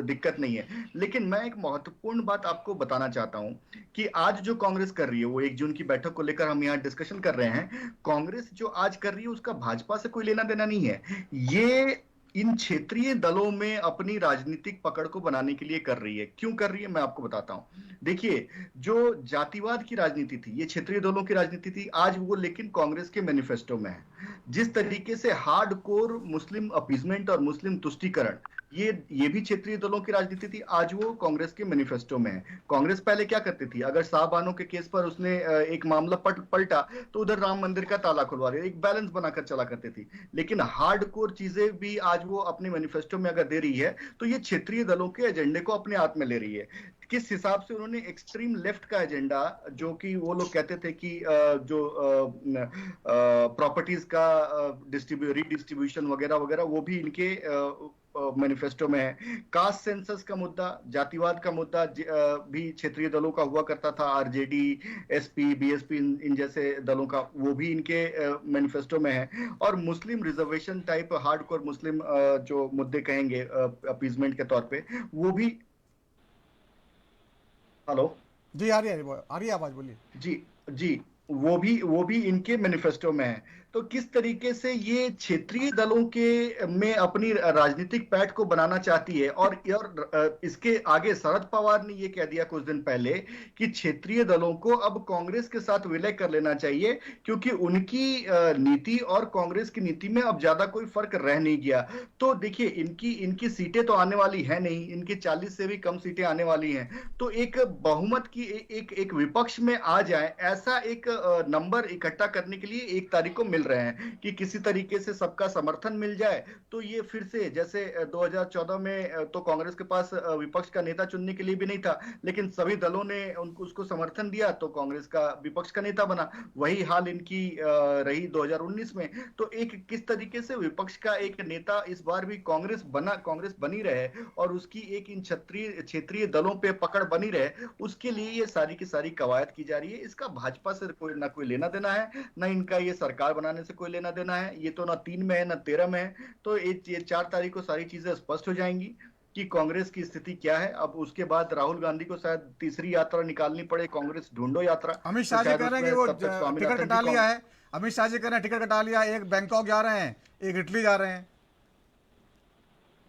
दिक्कत नहीं है। लेकिन मैं एक महत्वपूर्ण बात आपको बताना चाहता हूं कि आज जो कांग्रेस कर रही है, वो 1 जून की बैठक को लेकर हम यहाँ डिस्कशन कर रहे हैं, कांग्रेस जो आज कर रही है उसका भाजपा से कोई लेना देना नहीं है। ये इन क्षेत्रीय दलों में अपनी राजनीतिक पकड़ को बनाने के लिए कर रही है। क्यों कर रही है मैं आपको बताता हूं। देखिए, जो जातिवाद की राजनीति थी, ये क्षेत्रीय दलों की राजनीति थी, आज वो लेकिन कांग्रेस के मैनिफेस्टो में है। जिस तरीके से हार्डकोर मुस्लिम अपीजमेंट और मुस्लिम तुष्टीकरण, ये भी क्षेत्रीय दलों की राजनीति थी, आज वो कांग्रेस के मैनिफेस्टो में है। कांग्रेस पहले क्या करती थी, अगर शाहबानो के केस पर उसने एक मामला पलटा तो उधर राम मंदिर का ताला खुलवा रही, एक बैलेंस बनाकर चला करती थी। लेकिन हार्डकोर चीजें भी आज वो अपने मैनिफेस्टो में अगर दे रही है तो ये क्षेत्रीय दलों के एजेंडे को अपने हाथ में ले रही है। किस हिसाब से उन्होंने एक्सट्रीम लेफ्ट का एजेंडा, जो कि वो लोग कहते थे कि जो प्रॉपर्टीज का रीडिस्ट्रीब्यूशन वगैरह वगैरह, वो भी इनके मैनिफेस्टो में है। कास्ट सेंसस का मुद्दा, जातिवाद का मुद्दा भी क्षेत्रीय दलों का हुआ करता था, आरजेडी, एसपी, बीएसपी इन जैसे दलों का, वो भी इनके मैनिफेस्टो में है। और मुस्लिम रिजर्वेशन टाइप हार्डकोर मुस्लिम जो मुद्दे कहेंगे अपीजमेंट के तौर पे, वो भी, हेलो जी आ रही है आवाज, बोलिए। जी वो भी इनके मैनिफेस्टो में है। तो किस तरीके से ये क्षेत्रीय दलों के में अपनी राजनीतिक पैठ को बनाना चाहती है। और इसके आगे शरद पवार ने ये कह दिया कुछ दिन पहले कि क्षेत्रीय दलों को अब कांग्रेस के साथ विलय कर लेना चाहिए, क्योंकि उनकी नीति और कांग्रेस की नीति में अब ज्यादा कोई फर्क रह नहीं गया। तो देखिए, इनकी सीटें तो आने वाली है नहीं, इनकी 40 से भी कम सीटें आने वाली हैं। तो एक बहुमत की एक विपक्ष में आ जाए, ऐसा एक नंबर इकट्ठा करने के लिए 1 तारीख को मिल रहे हैं कि किसी तरीके से सबका समर्थन मिल जाए तो ये फिर से, जैसे 2014 में तो कांग्रेस के पास विपक्ष का नेता चुनने के लिए भी नहीं था, लेकिन सभी दलों ने उसको समर्थन दिया तो कांग्रेस का विपक्ष का नेता बना। वही हाल इनकी रही 2019 में। तो एक किस तरीके से विपक्ष का एक नेता इस बार भी कांग्रेस बनी रहे और उसकी एक इन क्षेत्रीय दलों पे पकड़ बनी रहे, उसके लिए ये सारी की सारी कवायद की जा रही है। इसका भाजपा से कोई लेना देना है, ना इनका ये सरकार बनाने से कोई लेना देना है। ये तो ना 3 में है ना 13 में है। तो ये 4 तारीख को सारी चीजें स्पष्ट हो जाएंगी कि कांग्रेस की स्थिति क्या है। अब उसके बाद राहुल गांधी को शायद तीसरी यात्रा निकालनी पड़े, कांग्रेस ढूंढो यात्रा। अमित शाह जी कह रहे हैं कि वो टिकट कटा लिया है। अमित शाह जी कह रहे हैं टिकट कटा लिया, एक बैंकॉक जा रहे हैं, एक इटली जा रहे हैं।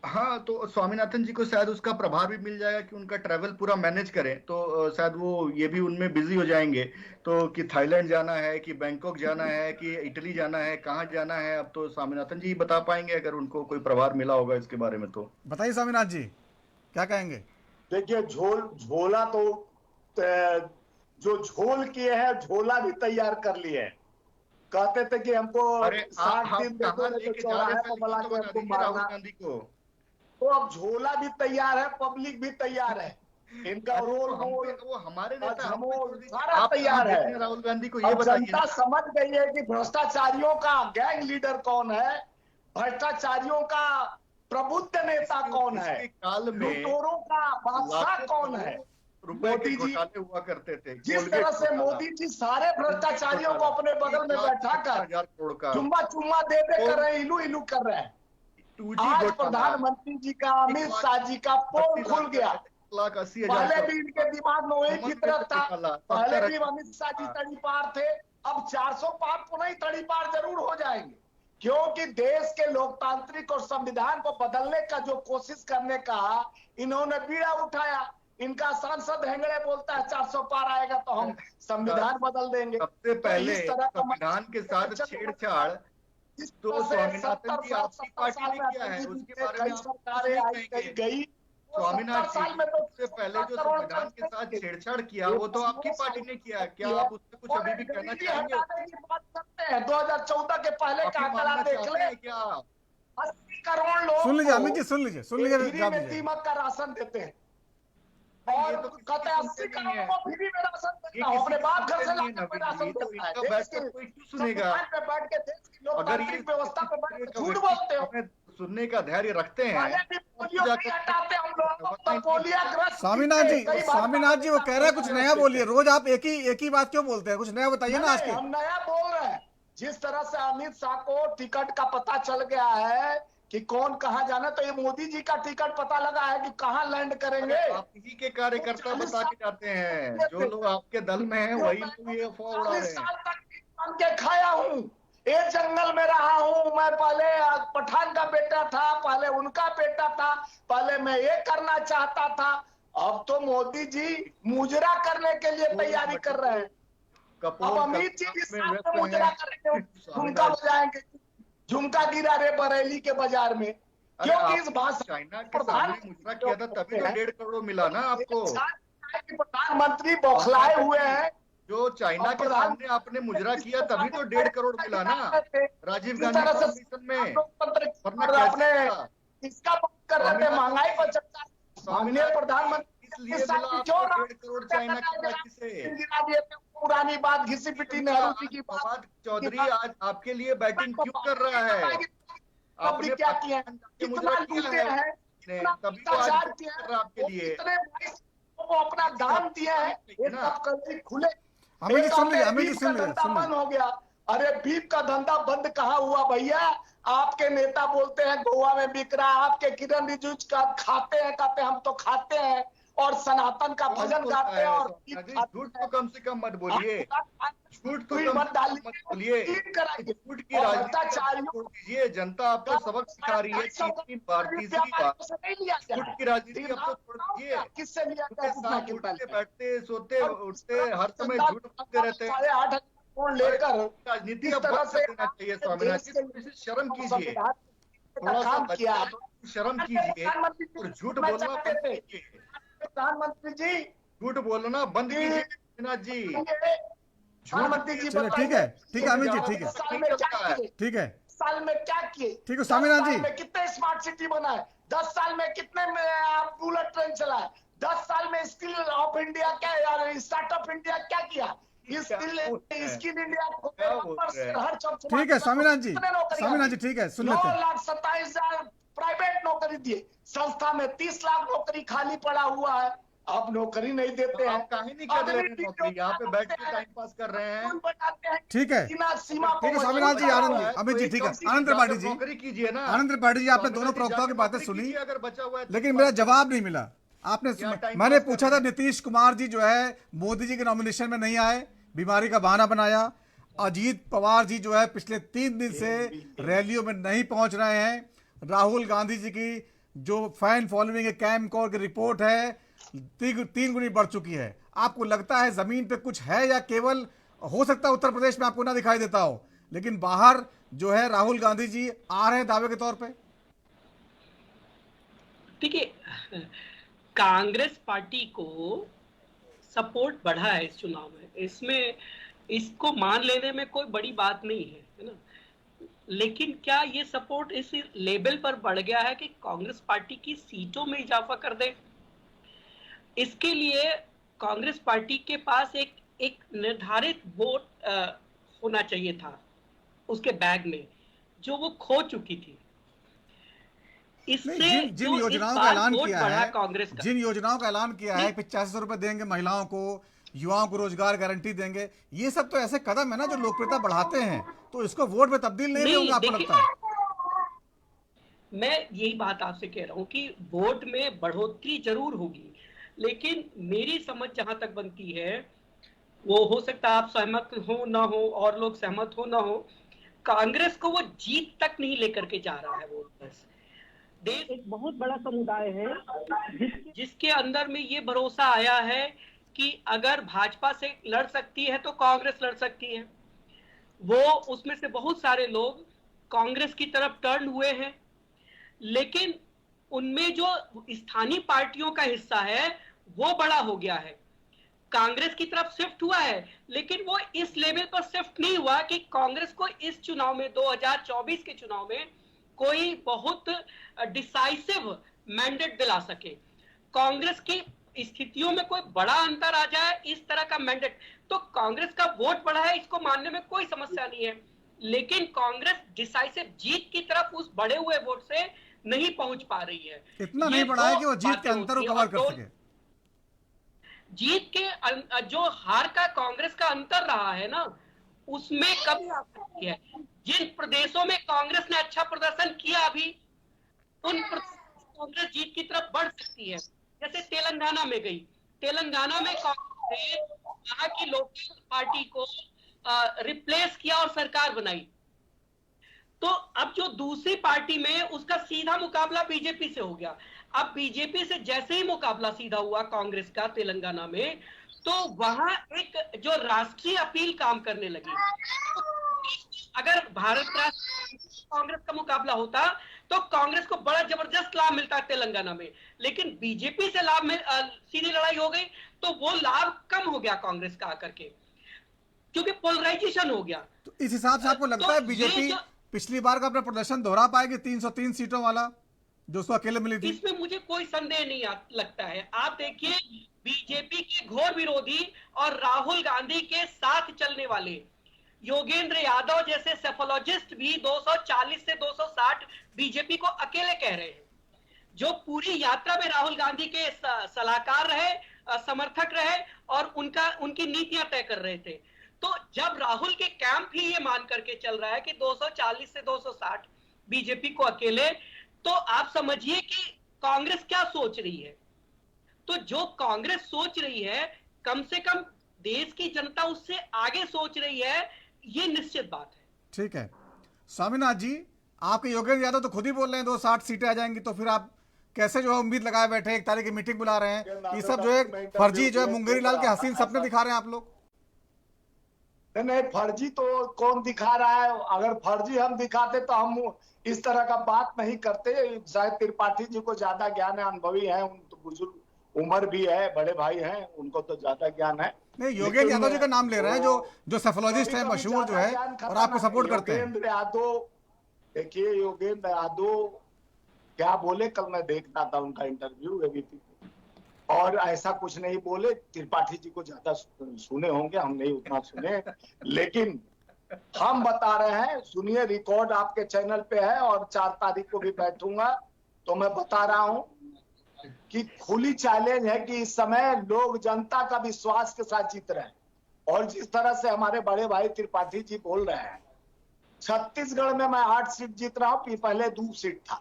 हाँ, तो स्वामीनाथन जी को शायद उसका प्रभार भी मिल जाएगा कि उनका ट्रैवल पूरा मैनेज करें, तो शायद वो ये भी उनमें बिजी हो जाएंगे। तो कि थाईलैंड जाना है, कि बैंकॉक जाना है, कि इटली जाना है, कहाँ जाना है, अब तो स्वामीनाथन जी ही बता पाएंगे अगर उनको कोई प्रभार मिला होगा इसके बारे में। तो बताइए स्वामीनाथ जी क्या कहेंगे। देखिए, झोला तो जो झोल किए हैं, झोला भी तैयार कर लिए हैं। कहते थे कि हमको अरे 60 आप दिन कहाँ देखो लेके तो जा रहे चौराहे हैं, पर बुला तो के बता हमको दीजिए राहुल मारना। गांधी को। तो अब झोला भी तैयार है, पब्लिक भी तैयार है, इनका रोल वो हमारे नेता हम पे छोड़ दीजिए, सारा आप कहाँ तैयार देख है। रहे हैं राहुल गांधी को, ये अब बताइए जनता ना। समझ गई है कि भ्रष्टाचारियों का गैंग लीडर कौन है, भ्रष्टाचारियों का प्रबुद्ध नेता कौन है, इसके काल में लुटेरों का बादशाह कौन है। रुपए के मोदी जी घोटाले हुआ करते थे। जिस तरह से मोदी जी सारे भ्रष्टाचारियों को अपने बगल में बैठाकर 1,70,000 करोड़ का चुम्मा चुम्मा दे कर रहे हैं, इलू इलू कर रहे हैं। 2G आज घोटाला, प्रधानमंत्री जी का, अमित शाह जी का पोल खुल गया। 1,80,000 पहले भी इनके दिमाग में वही फितरत था, पहले भी अमित शाह जी हाँ। तड़ीपार थे, अब 400 पार पुनः तड़ीपार जरूर हो जाएंगे, क्योंकि देश के लोकतांत्रिक और संविधान को बदलने का जो कोशिश करने का इन्होंने बीड़ा उठाया। इनका सांसद हेंगड़े बोलता है 400 पार आएगा तो हम संविधान बदल देंगे। सबसे पहले इस तरह का संविधान के साथ छेड़छाड़ तो स्वामीनाथन जी आपकी पार्टी ने किया है, उसके बारे में आप सरकारें आई गई। स्वामीनाथन साल में तो सबसे पहले जो संविधान के साथ छेड़छाड़ किया वो तो आपकी पार्टी ने किया है। क्या आप उससे कुछ अभी भी कहना चाहेंगे? बात करते हैं 2014 के पहले का आंकड़ा देख ले, क्या 80 करोड़ लोग सुन लीजिए अमित जी, सुन लीजिए फ्री जवाब में दीजिए। दीमक का राशन देते हैं, और ये तो कहते हैं 80 करोड़ को फ्री में राशन देता हूं, अपने बाप घर से लाकर कोई राशन देता है। देश के कोई क्यों सुनेगा? संविधान पे बैठ के, देश की अगर ये लोकतांत्रिक व्यवस्था पे बैठ के झूठ बोलते हो। सुनने का धैर्य रखते हैं, पहले भी पोलियो नहीं हटाते हम लोग, तो पोलियोग्रस्त स्वामीनाथ जी, कई बार स्वामीनाथ जी वो कह रहे हैं कुछ नया बोलिए। रोज आप एक ही बात क्यों बोलते हैं, कुछ नया बताइए ना आज नहीं, के। हम नया बोल रहे हैं। जिस तरह से अमित शाह को टिकट का पता चल गया है कि कौन कहां जाना, तो ये मोदी जी का टिकट पता लगा है कि कहां लैंड करेंगे। आप ही के कार्यकर्ता बता के जाते हैं, जो लोग आपके दल में हैं वही लोग ये अफवाह उड़ा रहे 40 हैं। साल तक बन के खाया हूँ, एक जंगल में रहा हूँ मैं। पहले पठान का बेटा था, पहले उनका बेटा था, पहले मैं ये करना चाहता था। अब तो मोदी जी मुजरा करने के लिए तैयारी कर रहे हैं। अब अमित जी इस साल में मुजरा करेंगे, झुमका बजाएंगे। झुमका गिरा रे बरेली के बाजार में, क्योंकि इस भाषा चाइना के सामने मुजरा किया था तभी तो 1.5 करोड़ मिला ना आपको। प्रधानमंत्री बौखलाए हुए हैं। जो चाइना के सामने आपने मुजरा किया तभी तो 1.5 करोड़ मिला ना राजीव गांधी फाउंडेशन में, वरना अपने कैसे इसका बात कर रहे थे, महंगाई पर चर्चा। माननीय प्रधानमंत्री इसलिए मिला आपको 1.5 करोड़ चाइना की पार्टी से। पुरानी बात घिसी पिटी नेहरू जी की बात। फवाद चौधरी आज आपके लिए बैटिंग क्यों कर रहा है? आपने क्या किया, कितना लूटे हैं, कितना भ्रष्टाचार किया है, आपके लिए कितने को अपना दान दिया है, ये सब कभी खुले। अमित जी सुन लीजिए, अमित जी बीफ का सुन लीजिए, धंधा सुन बंद लीजिए। हो गया। अरे बीफ का धंधा बंद कहाँ हुआ भैया? आपके नेता बोलते हैं गोवा में बिक रहा है, आपके किरण रिजिजू का खाते हैं, कहते हैं हम तो खाते हैं और सनातन का भजन गाते हैं और झूठ तो कम से कम मत बोलिए, झूठ तो कम मत डालिए, मत बोलिए। झूठ की राजनीति छोड़ दीजिए, जनता आपको सबक सिखा रही है। तीसरी बार झूठ की राजनीति अब तो छोड़ दीजिए। किससे लिया साथ उठते बैठते सोते उठते हर समय झूठ बोलते रहते हैं। 8.5 करोड़ लेकर राजनीति का बंद कर देना चाहिए स्वामीनाथन जी, थोड़ी सी शर्म कीजिए, थोड़ा सा किया शर्म कीजिए और झूठ बोलना बंद कीजिए। प्रधानमंत्री जी झूठ बोलना बंद कीजिए स्वामीनाथ जी। प्रधानमंत्री जी चलो ठीक है अमित जी, ठीक है साल में क्या किए, ठीक है साल में क्या किए? ठीक है स्वामीनाथ 10 जी। साल में कितने स्मार्ट सिटी बनाए? 10 साल में कितने में आप बुलेट ट्रेन चलाए? 10 साल में स्किल ऑफ इंडिया क्या यार, स्टार्टअप इंडिया क्या किया? स्किल इंडिया हर चौक ठीक है स्वामीनाथ जी, स्वामीनाथ जी ठीक है, सुन लेते हैं। 9,27,000 प्राइवेट नौकरी दिए, संस्था में 30 लाख नौकरी खाली पड़ा हुआ है, अब नौकरी नहीं देते हैं। आप काहे नहीं कर रहे हैं नौकरी? यहाँ पे बैठ के टाइम पास कर रहे हैं। ठीक है सीमा ठीक है स्वामीनाथ जी, आनंद जी, अमित जी ठीक है। आनंद त्रिपाठी जी, नौकरी कीजिए ना। आनंद त्रिपाठी जी, आपने दोनों प्रवक्ताओं की बातें सुनी, अगर बचा हुआ है लेकिन मेरा जवाब नहीं मिला। आपने मैंने पूछा था नीतीश कुमार जी जो है मोदी जी के नॉमिनेशन में नहीं आए, बीमारी का बहाना बनाया। अजीत पवार जी जो है पिछले 3 दिन से रैलियों में नहीं पहुंच रहे हैं। राहुल गांधी जी की जो फैन फॉलोइंग है, कैम कौर की रिपोर्ट है, 3 गुनी बढ़ चुकी है। आपको लगता है जमीन पे कुछ है, या केवल हो सकता है उत्तर प्रदेश में आपको ना दिखाई देता हो, लेकिन बाहर जो है राहुल गांधी जी आ रहे हैं दावे के तौर पे? देखिए, कांग्रेस पार्टी को सपोर्ट बढ़ा है इस चुनाव में, इसमें इसको मान लेने में कोई बड़ी बात नहीं है ना। लेकिन क्या ये सपोर्ट इस लेवल पर बढ़ गया है कि कांग्रेस पार्टी की सीटों में इजाफा कर दे? इसके लिए कांग्रेस पार्टी के पास एक निर्धारित वोट होना चाहिए था उसके बैग में, जो वो खो चुकी थी। इससे जिन योजनाओं का ऐलान किया है, कांग्रेस का, जिन योजनाओं का ऐलान किया है, 8500 रुपए देंगे महिलाओं को, युवाओं को रोजगार गारंटी देंगे, ये सब तो ऐसे कदम है ना जो लोकप्रियता बढ़ाते हैं, तो इसको वोट में तब्दील नहीं होंगे आपको लगता है? मैं यही बात आपसे कह रहा हूं कि वोट में बढ़ोतरी जरूर होगी, लेकिन मेरी समझ जहां तक बनती है, वो हो सकता है आप सहमत हो ना हो और लोग सहमत हो ना हो, कांग्रेस को वो जीत तक नहीं लेकर के जा रहा है। वो बस देश एक बहुत बड़ा समुदाय है जिसके अंदर में ये भरोसा आया है कि अगर भाजपा से लड़ सकती है तो कांग्रेस लड़ सकती है। वो उसमें से बहुत सारे लोग कांग्रेस की तरफ टर्न हुए हैं, लेकिन उनमें जो स्थानीय पार्टियों का हिस्सा है वो बड़ा हो गया है, कांग्रेस की तरफ शिफ्ट हुआ है। लेकिन वो इस लेवल पर शिफ्ट नहीं हुआ कि कांग्रेस को इस चुनाव में, 2024 के चुनाव में कोई बहुत डिसाइसिव मैंडेट दिला सके। कांग्रेस की स्थितियों में कोई बड़ा अंतर आ जाए, इस तरह का मैंडेट, तो कांग्रेस का वोट बढ़ा है, इसको मानने में कोई समस्या नहीं है। लेकिन कांग्रेस डिसाइसिव जीत की तरफ उस बढ़े हुए वोट से नहीं पहुंच पा रही है। इतना नहीं बढ़ा है कि वो जीत के अंतर को कवर कर सके। जीत के जो हार का कांग्रेस का अंतर रहा है ना, उसमें कभी आ सकती है। जिन प्रदेशों में कांग्रेस ने अच्छा प्रदर्शन किया, अभी उन कांग्रेस जीत की तरफ बढ़ सकती है। जैसे तेलंगाना में गई, तेलंगाना में कांग्रेस ने वहां की लोकल पार्टी को रिप्लेस किया और सरकार बनाई। तो अब जो दूसरी पार्टी में उसका सीधा मुकाबला बीजेपी से हो गया। अब बीजेपी से जैसे ही मुकाबला सीधा हुआ कांग्रेस का तेलंगाना में, तो वहां एक जो राष्ट्रीय अपील काम करने लगी। अगर भारत कांग्रेस का मुकाबला होता तो कांग्रेस को बड़ा जबरदस्त लाभ मिलता तेलंगाना में, लेकिन बीजेपी से लाभ में सीधी लड़ाई हो गई, तो वो लाभ कम हो गया कांग्रेस का आकर के, क्योंकि पोलराइजेशन हो गया। तो इस हिसाब से आपको लगता है बीजेपी पिछली बार का अपना प्रदर्शन दोहरा पाएगी, 303 सीटों वाला जो उसको अकेले मिली थी? इसमें मुझे कोई संदेह नहीं लगता है। आप देखिए, बीजेपी के घोर विरोधी और राहुल गांधी के साथ चलने वाले योगेंद्र यादव जैसे सेफोलॉजिस्ट भी 240 से 260 बीजेपी को अकेले कह रहे हैं, जो पूरी यात्रा में राहुल गांधी के सलाहकार रहे, समर्थक रहे और उनकी नीतियां तय कर रहे थे। तो जब राहुल के कैंप ही ये मान करके चल रहा है कि 240 से 260 बीजेपी को अकेले, तो आप समझिए कि कांग्रेस क्या सोच रही है। तो जो कांग्रेस सोच रही है, कम से कम देश की जनता उससे आगे सोच रही है, ये निश्चित बात है। ठीक है स्वामीनाथ जी, आपके योगेंद्र यादव तो खुद ही बोल रहे हैं 260 सीटें आ जाएंगी, तो फिर आप कैसे जो है उम्मीद लगाए बैठे, 1 तारीख की मीटिंग बुला रहे हैं, ये सब जो है फर्जी जो है मुंगेरी लाल के हसीन सपने दिखा रहे हैं आप लोग? नहीं, फर्जी तो कौन दिखा रहा है? अगर फर्जी हम दिखाते तो हम इस तरह का बात नहीं करते। शायद त्रिपाठी जी को ज्यादा ज्ञान है, अनुभवी है, उन तो बुजुर्ग उम्र भी है, बड़े भाई हैं, उनको तो ज्यादा ज्ञान है। नहीं, योगेंद्र यादव जी का नाम ले रहे हैं, जो सेफोलॉजिस्ट है, मशहूर जो है, और आपको सपोर्ट करते हैं। योगेंद्र यादव, देखिए योगेंद्र यादव क्या बोले, कल मैं देखता था उनका इंटरव्यू एबीपी, और ऐसा कुछ नहीं बोले। त्रिपाठी जी को ज्यादा सुने होंगे, हम नहीं उतना सुने, लेकिन हम बता रहे हैं, सुनिए, रिकॉर्ड आपके चैनल पे है और 4 तारीख को भी बैठूंगा, तो मैं बता रहा हूं कि खुली चैलेंज है कि इस समय लोग जनता का विश्वास के साथ जीत रहे हैं। और जिस तरह से हमारे बड़े भाई त्रिपाठी जी बोल रहे हैं, छत्तीसगढ़ में मैं 8 सीट जीत रहा हूं, पहले 2 सीट था।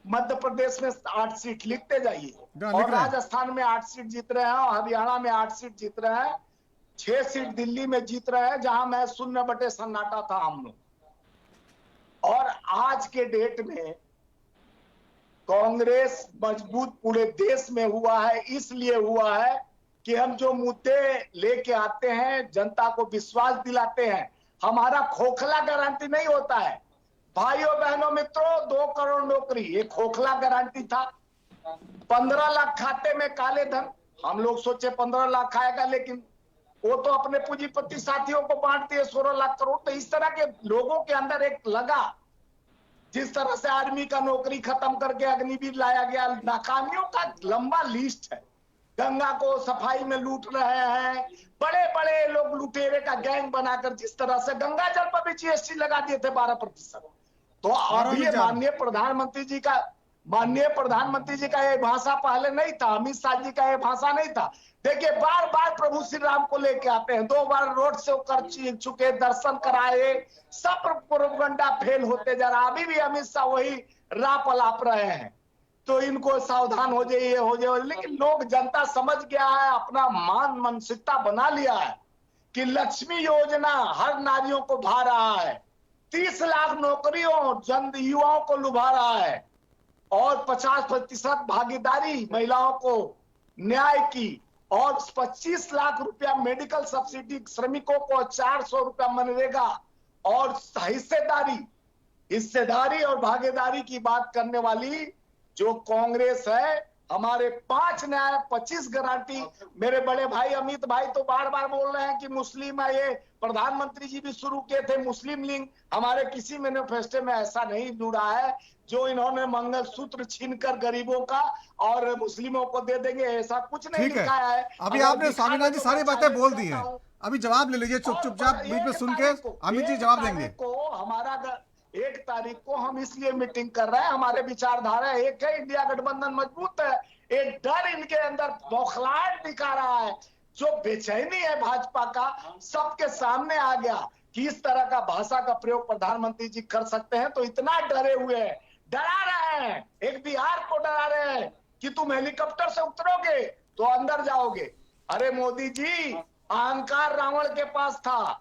मध्य प्रदेश में 8 सीट, लिखते जाइए, और राजस्थान में 8 सीट जीत रहे हैं, और हरियाणा में 8 सीट जीत रहे हैं, 6 सीट दिल्ली में जीत रहे हैं, जहां मैं 0 सन्नाटा था हम लोग। और आज के डेट में कांग्रेस मजबूत पूरे देश में हुआ है, इसलिए हुआ है कि हम जो मुद्दे लेके आते हैं, जनता को विश्वास दिलाते हैं। हमारा खोखला गारंटी नहीं होता है। भाइयों बहनों मित्रों, 2 करोड़ नौकरी, ये खोखला गारंटी था। 15 लाख खाते में काले धन, हम लोग सोचे 15 लाख आएगा, लेकिन वो तो अपने पूंजीपति साथियों को बांट दिए 16 लाख करोड़। तो इस तरह के लोगों के अंदर एक लगा, जिस तरह से आर्मी का नौकरी खत्म करके अग्निवीर लाया गया, नाकामियों का लंबा लिस्ट है। गंगा को सफाई में लूट रहे हैं, बड़े बड़े लोग लुटेरे का गैंग बनाकर, जिस तरह से गंगा जल पर भी जीएसटी लगा दिए थे 12%। तो अभी माननीय प्रधानमंत्री जी का ये भाषा पहले नहीं था, अमित शाह जी का ये भाषा नहीं था। देखिए, बार बार प्रभु श्री राम को लेके आते हैं, 2 बार रोड शो कर चुके, दर्शन कराए, सब प्रोपगंडा फेल होते जा रहा। अभी भी अमित शाह वही राह पलाप रहे हैं। तो इनको सावधान हो जाइए, हो जाए। लेकिन लोग, जनता समझ गया है, अपना मानसिकता बना लिया है कि लक्ष्मी योजना हर नारियों को भा रहा है, 30 लाख नौकरियों जन युवाओं को लुभा रहा है, और 50% भागीदारी महिलाओं को न्याय की, और 25 लाख रुपया मेडिकल सब्सिडी श्रमिकों को, 400 रुपया मनरेगा, और हिस्सेदारी और भागीदारी की बात करने वाली जो कांग्रेस है, हमारे 5 न्याय 25 गारंटी। मेरे बड़े भाई अमित भाई तो बार बार बोल रहे हैं कि मुस्लिम है, ये प्रधानमंत्री जी भी शुरू किए थे मुस्लिम लीग। हमारे किसी मैनिफेस्टो में ऐसा नहीं जुड़ा है जो इन्होंने मंगलसूत्र छीनकर गरीबों का और मुस्लिमों को दे देंगे, ऐसा कुछ नहीं लिखा है। अभी आपने स्वामीनाथन जी सारी बातें बोल दी हैं, अभी जवाब ले लीजिए चुपचाप, बीच में सुन के अमित जी जवाब देंगे। हमारा 1 तारीख को हम इसलिए मीटिंग कर रहे हैं, हमारे विचारधारा एक है, इंडिया गठबंधन मजबूत है। एक डर इनके अंदर बौखलाहट दिखा रहा है, जो बेचैनी है भाजपा का, सबके सामने आ गया कि इस तरह का भाषा का प्रयोग प्रधानमंत्री जी कर सकते हैं। तो इतना डरे हुए हैं, डरा रहे हैं, एक बिहार को डरा रहे हैं कि तुम हेलीकॉप्टर से उतरोगे तो अंदर जाओगे। अरे मोदी जी, अहंकार रावण के पास था,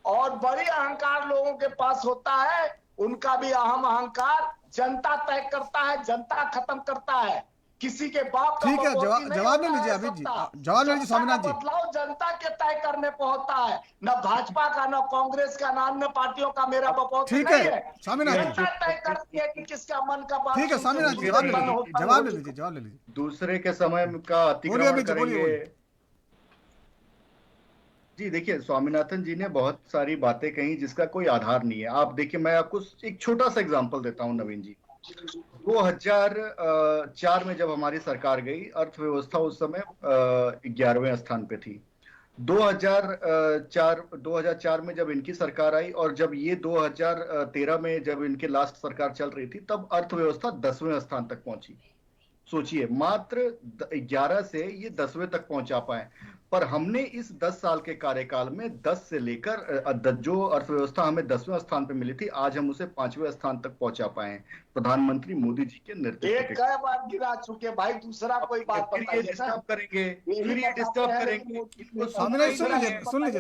और बड़ी अहंकार लोगों के पास होता है। उनका भी अहम अहंकार जनता तय करता है, जनता खत्म करता है। किसी के बाप का ठीक है, जवाब ले लीजिए अभी अमित जी, जवाब ले लीजिए स्वामीनाथन जी। बदलाव जनता के तय करने पे होता है, न भाजपा का, न कांग्रेस का, न अन्य पार्टियों का। मेरा बपौत ठीक नहीं है स्वामीनाथन जी, तय करती है कि किसका मन का बात। ठीक है स्वामीनाथन जी, जवाब ले लीजिए। दूसरे के समय का अतिक्रमण करेंगे जी। देखिए, स्वामीनाथन जी ने बहुत सारी बातें कही जिसका कोई आधार नहीं है। आप देखिए, मैं आपको एक छोटा सा एग्जांपल देता हूं नवीन जी। 2004 में जब हमारी सरकार गई, अर्थव्यवस्था उस समय 11वें स्थान पे थी। 2004 में जब इनकी सरकार आई, और जब ये 2013 में जब इनके लास्ट सरकार चल रही थी, तब अर्थव्यवस्था 10वें स्थान तक पहुंची। सोचिए, मात्र 11 से ये 10वें तक पहुंचा पाए। पर हमने इस 10 साल के कार्यकाल में 10 से लेकर जो अर्थव्यवस्था हमें 10वें स्थान पे मिली थी, आज हम उसे 5वें स्थान तक पहुंचा पाए हैं, प्रधानमंत्री मोदी जी के नेतृत्व। एक कई बार गिरा चुके भाई, दूसरा कोई बात बताइए। डिस्टर्ब करेंगे, फिर ये डिस्टर्ब करेंगे।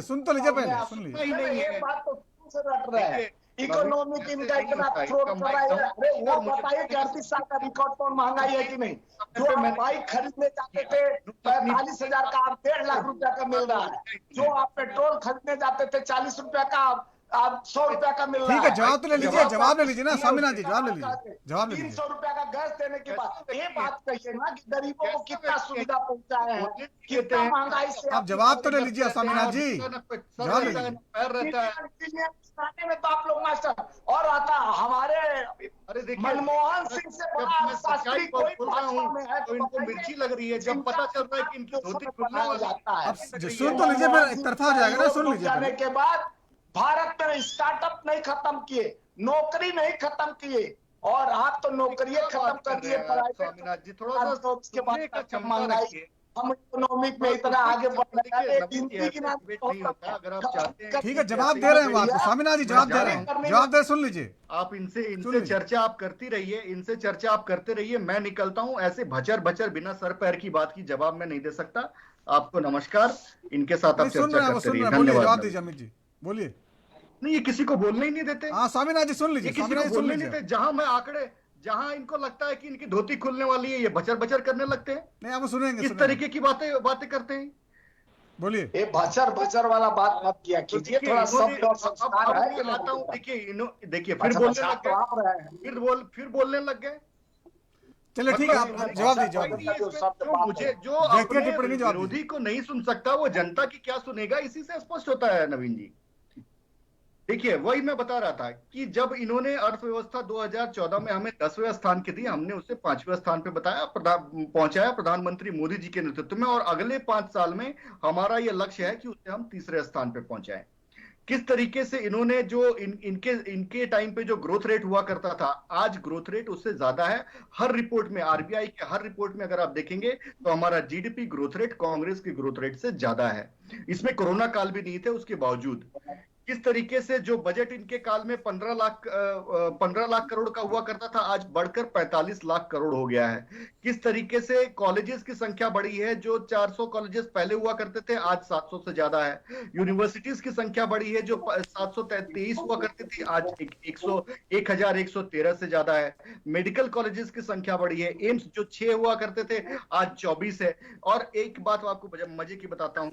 सुन तो लीजिए पहले, सुन लीजिए। ये बात तो से रट रहे हैं, इकोनॉमिक इनका इतना फ्रॉड कर रहा है। अरे वो बताइए कि 38 साल का रिकॉर्ड पर महंगाई है कि नहीं? जो आप बाइक खरीदने जाते थे 45,000 का, आप 1.5 लाख रुपया का मिल रहा है। जो आप पेट्रोल खरीदने जाते थे 40 रुपया का, आप 100 रुपया का मिल रहा है। ठीक है, जवाब तो ले लीजिए, जवाब ले लीजिए ना स्वामीनाथन जी, जवाब ले लीजिए। 300 रुपया का गैस देने के बाद ये बात कहिए ना कि गरीबों को कितना सुविधा पहुंचाए हैं, कितना महंगाई से। आप जवाब तो ले लीजिए स्वामीनाथन जी, जवाब ले लीजिए। में तो आप लोग मास्टर और आता हमारे मनमोहन सिंह से बड़ा शास्त्री कोई भाजपा में है तो इनको मिर्ची लग रही है जब पता चल रहा है कि इनकी धोती खुलने हो जाता है। अब सुन तो लीजिए, फिर एक तरफा हो जाएगा ना, सुन लीजिए। जाने के बाद भारत में स्टार्टअप नहीं खत्म किए, नौकरी नहीं खत्म किए, और आप तो नौकरियां खत्म कर दिए स्वामीनाथन जी। थोड़ा सा उसके बाद महंगाई, हम इकोनॉमिक में इतना आगे बढ़ रहे हैं। अगर आप चाहते हैं, ठीक है, जवाब दे रहे हैं बात स्वामीनाथन जी, जवाब दे रहे हैं, जवाब दे, सुन लीजिए। आप इनसे चर्चा आप करती रहिए, इनसे चर्चा आप करते रहिए। मैं निकलता हूं। ऐसे भचर भचर बिना सर पैर की बात की जवाब मैं नहीं दे सकता। आपको नमस्कार। इनके साथ आप चर्चा करते रहिए। धन्यवाद। जवाब दीजिए अमित जी, बोलिए। नहीं, ये किसी को बोलने ही नहीं देते। हाँ स्वामीनाथन जी, सुन लीजिए, किसी को बोलने नहीं देते। जहां इनको लगता है कि इनकी धोती खुलने वाली है, ये बचर बचर करने लगते हैं। नहीं, आप सुनेंगे, इस तरीके की बातें करते हैं। बोलिए। ये भचर भचर वाला बात मत किया तो कीजिए, देखिए, थोड़ा इन्होंने- शब्द और संस्कार अब है मैं कि नहीं? आता हूं, देखिए फिर अच्छा, बोलने अच्छा, लग तो आप रहे हैं। गए, फिर बोलने लग गए। चलिए ठीक है, आप मतलब जवाब दीजिए, जवाब कोई दीजिए। नहीं इसमें, जो मुझे जो व्यक्तिगत अपने टिप्पणी नहीं, जवाब विरोधी को नहीं सुन सकता वो जनता की क्या सुनेगा, इसी से स्पष्ट होता है नवीन जी। देखिए, वही मैं बता रहा था कि जब इन्होंने अर्थव्यवस्था 2014 में हमें 10वें स्थान की दी, हमने उसे 5वें स्थान पे पहुंचाया प्रधानमंत्री मोदी जी के नेतृत्व में, और अगले 5 साल में हमारा यह लक्ष्य है कि उसे हम 3रे स्थान पे पहुंचाएं। किस तरीके से इन्होंने जो इनके टाइम पे जो ग्रोथ रेट हुआ करता था, आज ग्रोथ रेट उससे ज्यादा है। हर रिपोर्ट में, आरबीआई के हर रिपोर्ट में अगर आप देखेंगे तो हमारा जीडीपी ग्रोथ रेट कांग्रेस की ग्रोथ रेट से ज्यादा है। इसमें कोरोना काल भी नहीं थे उसके बावजूद। किस तरीके से जो बजट इनके काल में 15 लाख करोड़ का हुआ करता था, आज बढ़कर 45 लाख करोड़ हो गया है। किस तरीके से कॉलेजेस की संख्या बढ़ी है, जो 400 कॉलेजेस पहले हुआ करते थे आज 700 से ज्यादा है। यूनिवर्सिटीज की संख्या बढ़ी है, जो 723 हुआ करती थी आज 1113 से ज्यादा है। मेडिकल कॉलेजेस की संख्या बढ़ी है, एम्स जो 6 हुआ करते थे आज 24 है। और एक बात आपको मजे की बताता हूं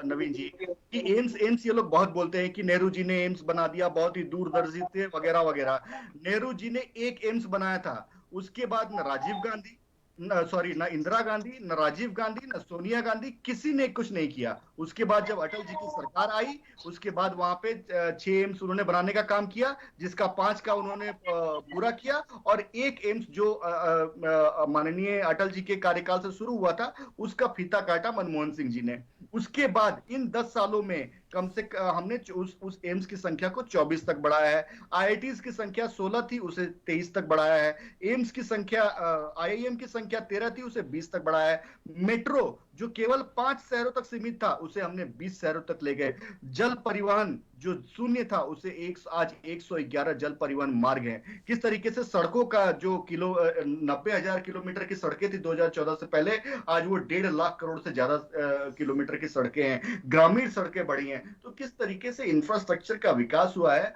नवीन जी, कि एम्स ये लोग बहुत बोलते हैं कि नेहरू जी ने एम्स बना दिया, बहुत ही दूरदर्शी थे वगैरह वगैरह। नेहरू जी ने एक एम्स बनाया था, उसके बाद न राजीव गांधी, न इंदिरा गांधी, न राजीव गांधी, न सोनिया गांधी, किसी ने कुछ नहीं किया। उसके बाद जब अटल जी की सरकार आई, उसके बाद वहां पे 6 एम्स उन्होंने बनाने का काम किया, जिसका 5 का उन्होंने पूरा किया, और एक एम्स जो माननीय अटल जी के कार्यकाल से शुरू हुआ था, उसका फीता काटा मनमोहन सिंह जी ने। उसके बाद इन 10 सालों में कम से हमने उस एम्स की संख्या को 24 तक बढ़ाया है। आईआईटीज की संख्या 16 थी, उसे 23 तक बढ़ाया है। एम्स की संख्या, आईआईएम की संख्या 13 थी, उसे 20 तक बढ़ाया है। मेट्रो जो केवल 5 शहरों तक सीमित था, उसे हमने 20 शहरों तक ले गए। जल परिवहन जो शून्य था, उसे आज 111 जल परिवहन मार्ग हैं। किस तरीके से सड़कों का जो 90,000 किलोमीटर की सड़कें थी 2014 से पहले, आज वो 1.5 लाख करोड़ से ज्यादा किलोमीटर की सड़कें हैं। ग्रामीण सड़कें बढ़ी हैं। तो किस तरीके से इंफ्रास्ट्रक्चर का विकास हुआ है,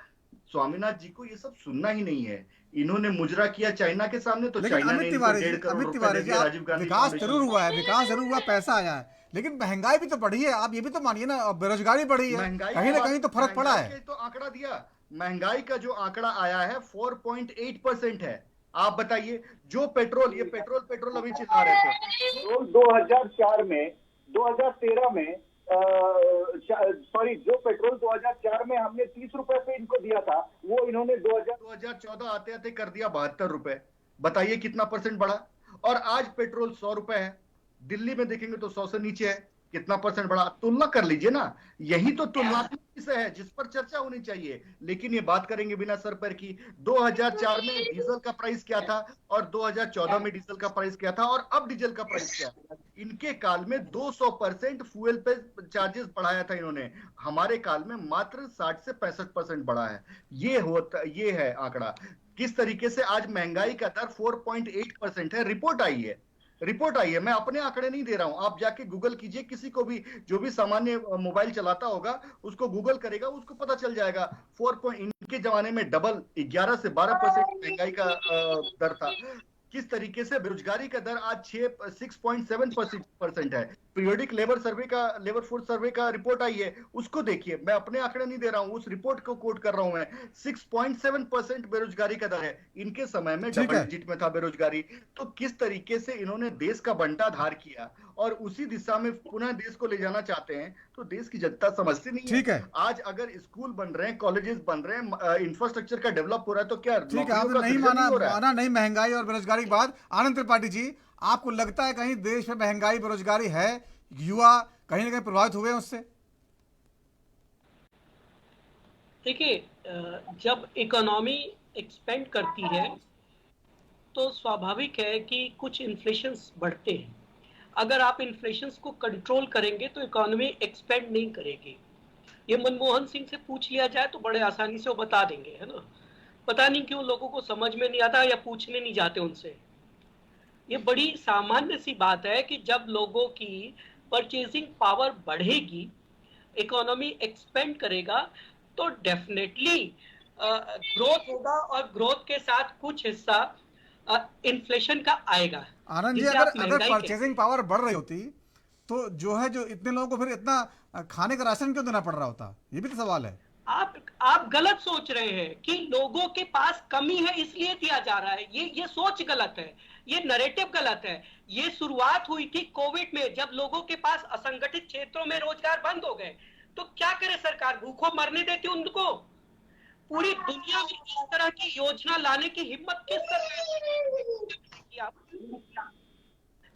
स्वामीनाथ जी को ये सब सुनना ही नहीं है। इन्होंने मुजरा किया चाइना के सामने, तो चाइना ने इनको 1.5 करोड़ रुपए दिया। राजीव गांधी, विकास जरूर हुआ है, विकास जरूर हुआ, पैसा आया है, लेकिन महंगाई भी तो बढ़ी है। आप ये भी तो मानिए ना, बेरोजगारी बढ़ी है, कहीं ना कहीं तो फर्क पड़ा है। तो आंकड़ा दिया, महंगाई का जो आंकड़ा आया है 4.8% है। आप बताइए, जो पेट्रोल अभी चिल्ला रहे थे, 2004 में 2013 में जो पेट्रोल 2004 में हमने 30 रुपए पे इनको दिया था, वो इन्होंने 2014 आते आते कर दिया 72 रुपए। बताइए कितना परसेंट बढ़ा। और आज पेट्रोल 100 रुपए है, दिल्ली में देखेंगे तो 100 से नीचे है। कितना परसेंट बढ़ा, तुलना कर लीजिए ना। यही तो तुलनात्मक विषय है जिस पर चर्चा होनी चाहिए, लेकिन ये बात करेंगे बिना सर पैर की। 2004 में डीजल का प्राइस क्या था और 2014 में डीजल का प्राइस क्या था, और अब डीजल का प्राइस क्या है। इनके काल में 200% फ्यूल पे चार्जेस बढ़ाया था इन्होंने, हमारे काल में मात्र 60 से 65% बढ़ा है। ये है आंकड़ा। किस तरीके से आज महंगाई का दर 4.8% है। रिपोर्ट आई है, मैं अपने आंकड़े नहीं दे रहा हूं। आप जाके गूगल कीजिए, किसी को भी, जो भी सामान्य मोबाइल चलाता होगा उसको गूगल करेगा, उसको पता चल जाएगा। इनके जमाने में डबल 11 से 12% महंगाई का दर था। किस तरीके से बेरोजगारी का दर आज 6.7% है। पीरियोडिक लेबर फोर्स सर्वे का रिपोर्ट आई है, उसको देखिए। मैं अपने आंकड़े नहीं दे रहा हूं, उस रिपोर्ट को कोट कर रहा हूं मैं। 6.7% बेरोजगारी का दर है। इनके समय में डबल डिजिट में था बेरोजगारी। तो किस तरीके से इन्होंने देश का बंटाधार किया, और उसी दिशा में पुनः देश को ले जाना चाहते हैं, तो देश की जनता समझती नहीं है। आज अगर स्कूल बन रहे हैं, कॉलेजेस बन रहे हैं, इंफ्रास्ट्रक्चर का डेवलप हो रहा है, तो क्या ठीक है, आपने नहीं माना नहीं महंगाई और बेरोजगारी की बात। आनंद त्रिपाठी जी, आपको लगता है कहीं देश में महंगाई बेरोजगारी है, युवा कहीं ना कहीं प्रभावित हुए हैं उससे? देखिए, जब इकोनॉमी एक्सपेंड करती है तो स्वाभाविक है कि कुछ इन्फ्लेशंस बढ़ते हैं। अगर आप इन्फ्लेशंस को कंट्रोल करेंगे तो इकोनॉमी एक्सपेंड नहीं करेगी। ये मनमोहन सिंह से पूछ लिया जाए तो बड़े आसानी से वो बता देंगे, है ना। पता नहीं क्यों लोगों को समझ में नहीं आता या पूछने नहीं जाते उनसे। ये बड़ी सामान्य सी बात है कि जब लोगों की परचेजिंग पावर बढ़ेगी, इकोनॉमी एक्सपेंड करेगा, तो डेफिनेटली ग्रोथ होगा, और ग्रोथ के साथ कुछ हिस्सा इन्फ्लेशन का आएगा। आनंद जी, जिसे अगर आप अगर महंगाई परचेजिंग पावर बढ़ रही होती तो जो है जो इतने लोगों को फिर इतना खाने का राशन क्यों देना पड़ रहा होता, ये भी तो सवाल है। आप गलत सोच रहे हैं कि लोगों के पास कमी है इसलिए दिया जा रहा है। ये सोच गलत है, ये नैरेटिव गलत है। ये शुरुआत हुई थी कोविड में, जब लोगों के पास असंगठित क्षेत्रों में रोजगार बंद हो गए तो क्या करे सरकार, भूखों मरने देती उनको? पूरी दुनिया में इस तरह की योजना लाने की हिम्मत किस तरह?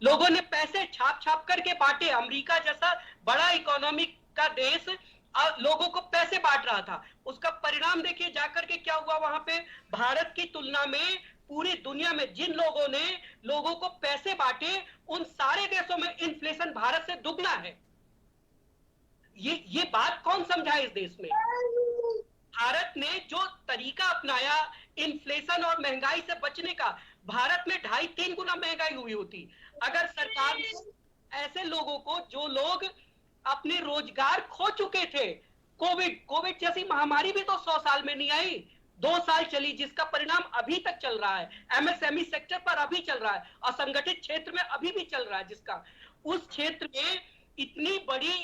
लोगों ने पैसे छाप छाप करके बांटे। अमेरिका जैसा बड़ा इकोनॉमी का देश लोगों को पैसे बांट रहा था, उसका परिणाम देखिए जाकर के क्या हुआ वहां पे। भारत की तुलना में पूरी दुनिया में जिन लोगों ने लोगों को पैसे बांटे, उन सारे देशों में इन्फ्लेशन भारत से दुगना है। ये बात कौन समझाए इस देश में? भारत ने जो तरीका अपनाया इन्फ्लेशन और महंगाई से बचने का, भारत में 2.5-3 गुना महंगाई हुई होती अगर सरकार ने ऐसे लोगों को, जो लोग अपने रोजगार खो चुके थे। कोविड जैसी महामारी भी तो 100 साल में नहीं आई, 2 साल चली, जिसका परिणाम अभी तक चल रहा है। एमएसएमई सेक्टर पर अभी चल रहा है, असंगठित क्षेत्र में अभी भी चल रहा है, जिसका उस क्षेत्र में इतनी बड़ी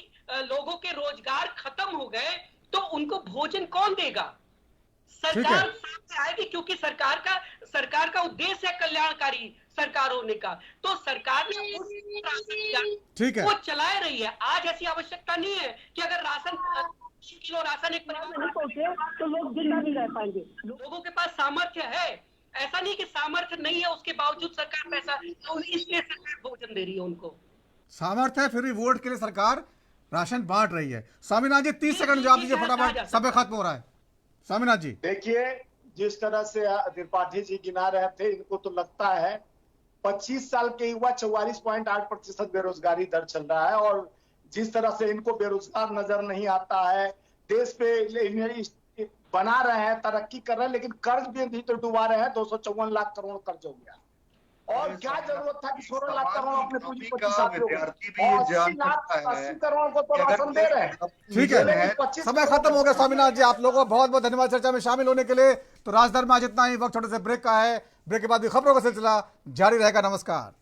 लोगों के रोजगार खत्म हो गए तो उनको भोजन कौन देगा? सरकार सामने आएगी, क्योंकि सरकार का उद्देश्य है कल्याणकारी सरकार होने का। तो सरकार ने वो चला रही है। आज ऐसी आवश्यकता नहीं है कि अगर राशन 1 किलो राशन एक परिवार नहीं पहुंचे तो लोग जिंदा नहीं रह पाएंगे। लोगों के पास सामर्थ्य है, ऐसा नहीं कि सामर्थ्य नहीं है उसके बावजूद सरकार पैसा, तो इसलिए सरकार भोजन दे रही है उनको। सामर्थ्य है फिर भी वोट के लिए सरकार राशन बांट रही है। स्वामीनाथ जी 30 सेकंड जवाब दीजिए फटाफट, समय खत्म हो रहा है। स्वामीनाथ जी, देखिए जिस तरह से त्रिपाठी जी गिना रहे थे, इनको तो लगता है 25 साल के युवा 44.8% बेरोजगारी दर चल रहा है, और जिस तरह से इनको बेरोजगार नजर नहीं आता है, देश पे बना रहे हैं, तरक्की कर रहे हैं, लेकिन कर्ज भी तो डुबा रहे हैं। 254 लाख करोड़ कर्ज हो गया, और क्या जरूरत था कि 16 लाख करोड़ अपने पूंजीपति विद्यार्थी भी ये जान सकता है 80 करोड़ को तो राशन दे रहे हैं। ठीक है, समय खत्म हो गया। स्वामीनाथ जी, आप लोगों का बहुत बहुत धन्यवाद चर्चा में शामिल होने के लिए। तो राजदर में आज इतना ही, वक्त छोटे से ब्रेक का है। ब्रेक के बाद भी खबरों का सिलसिला जारी रहेगा। नमस्कार।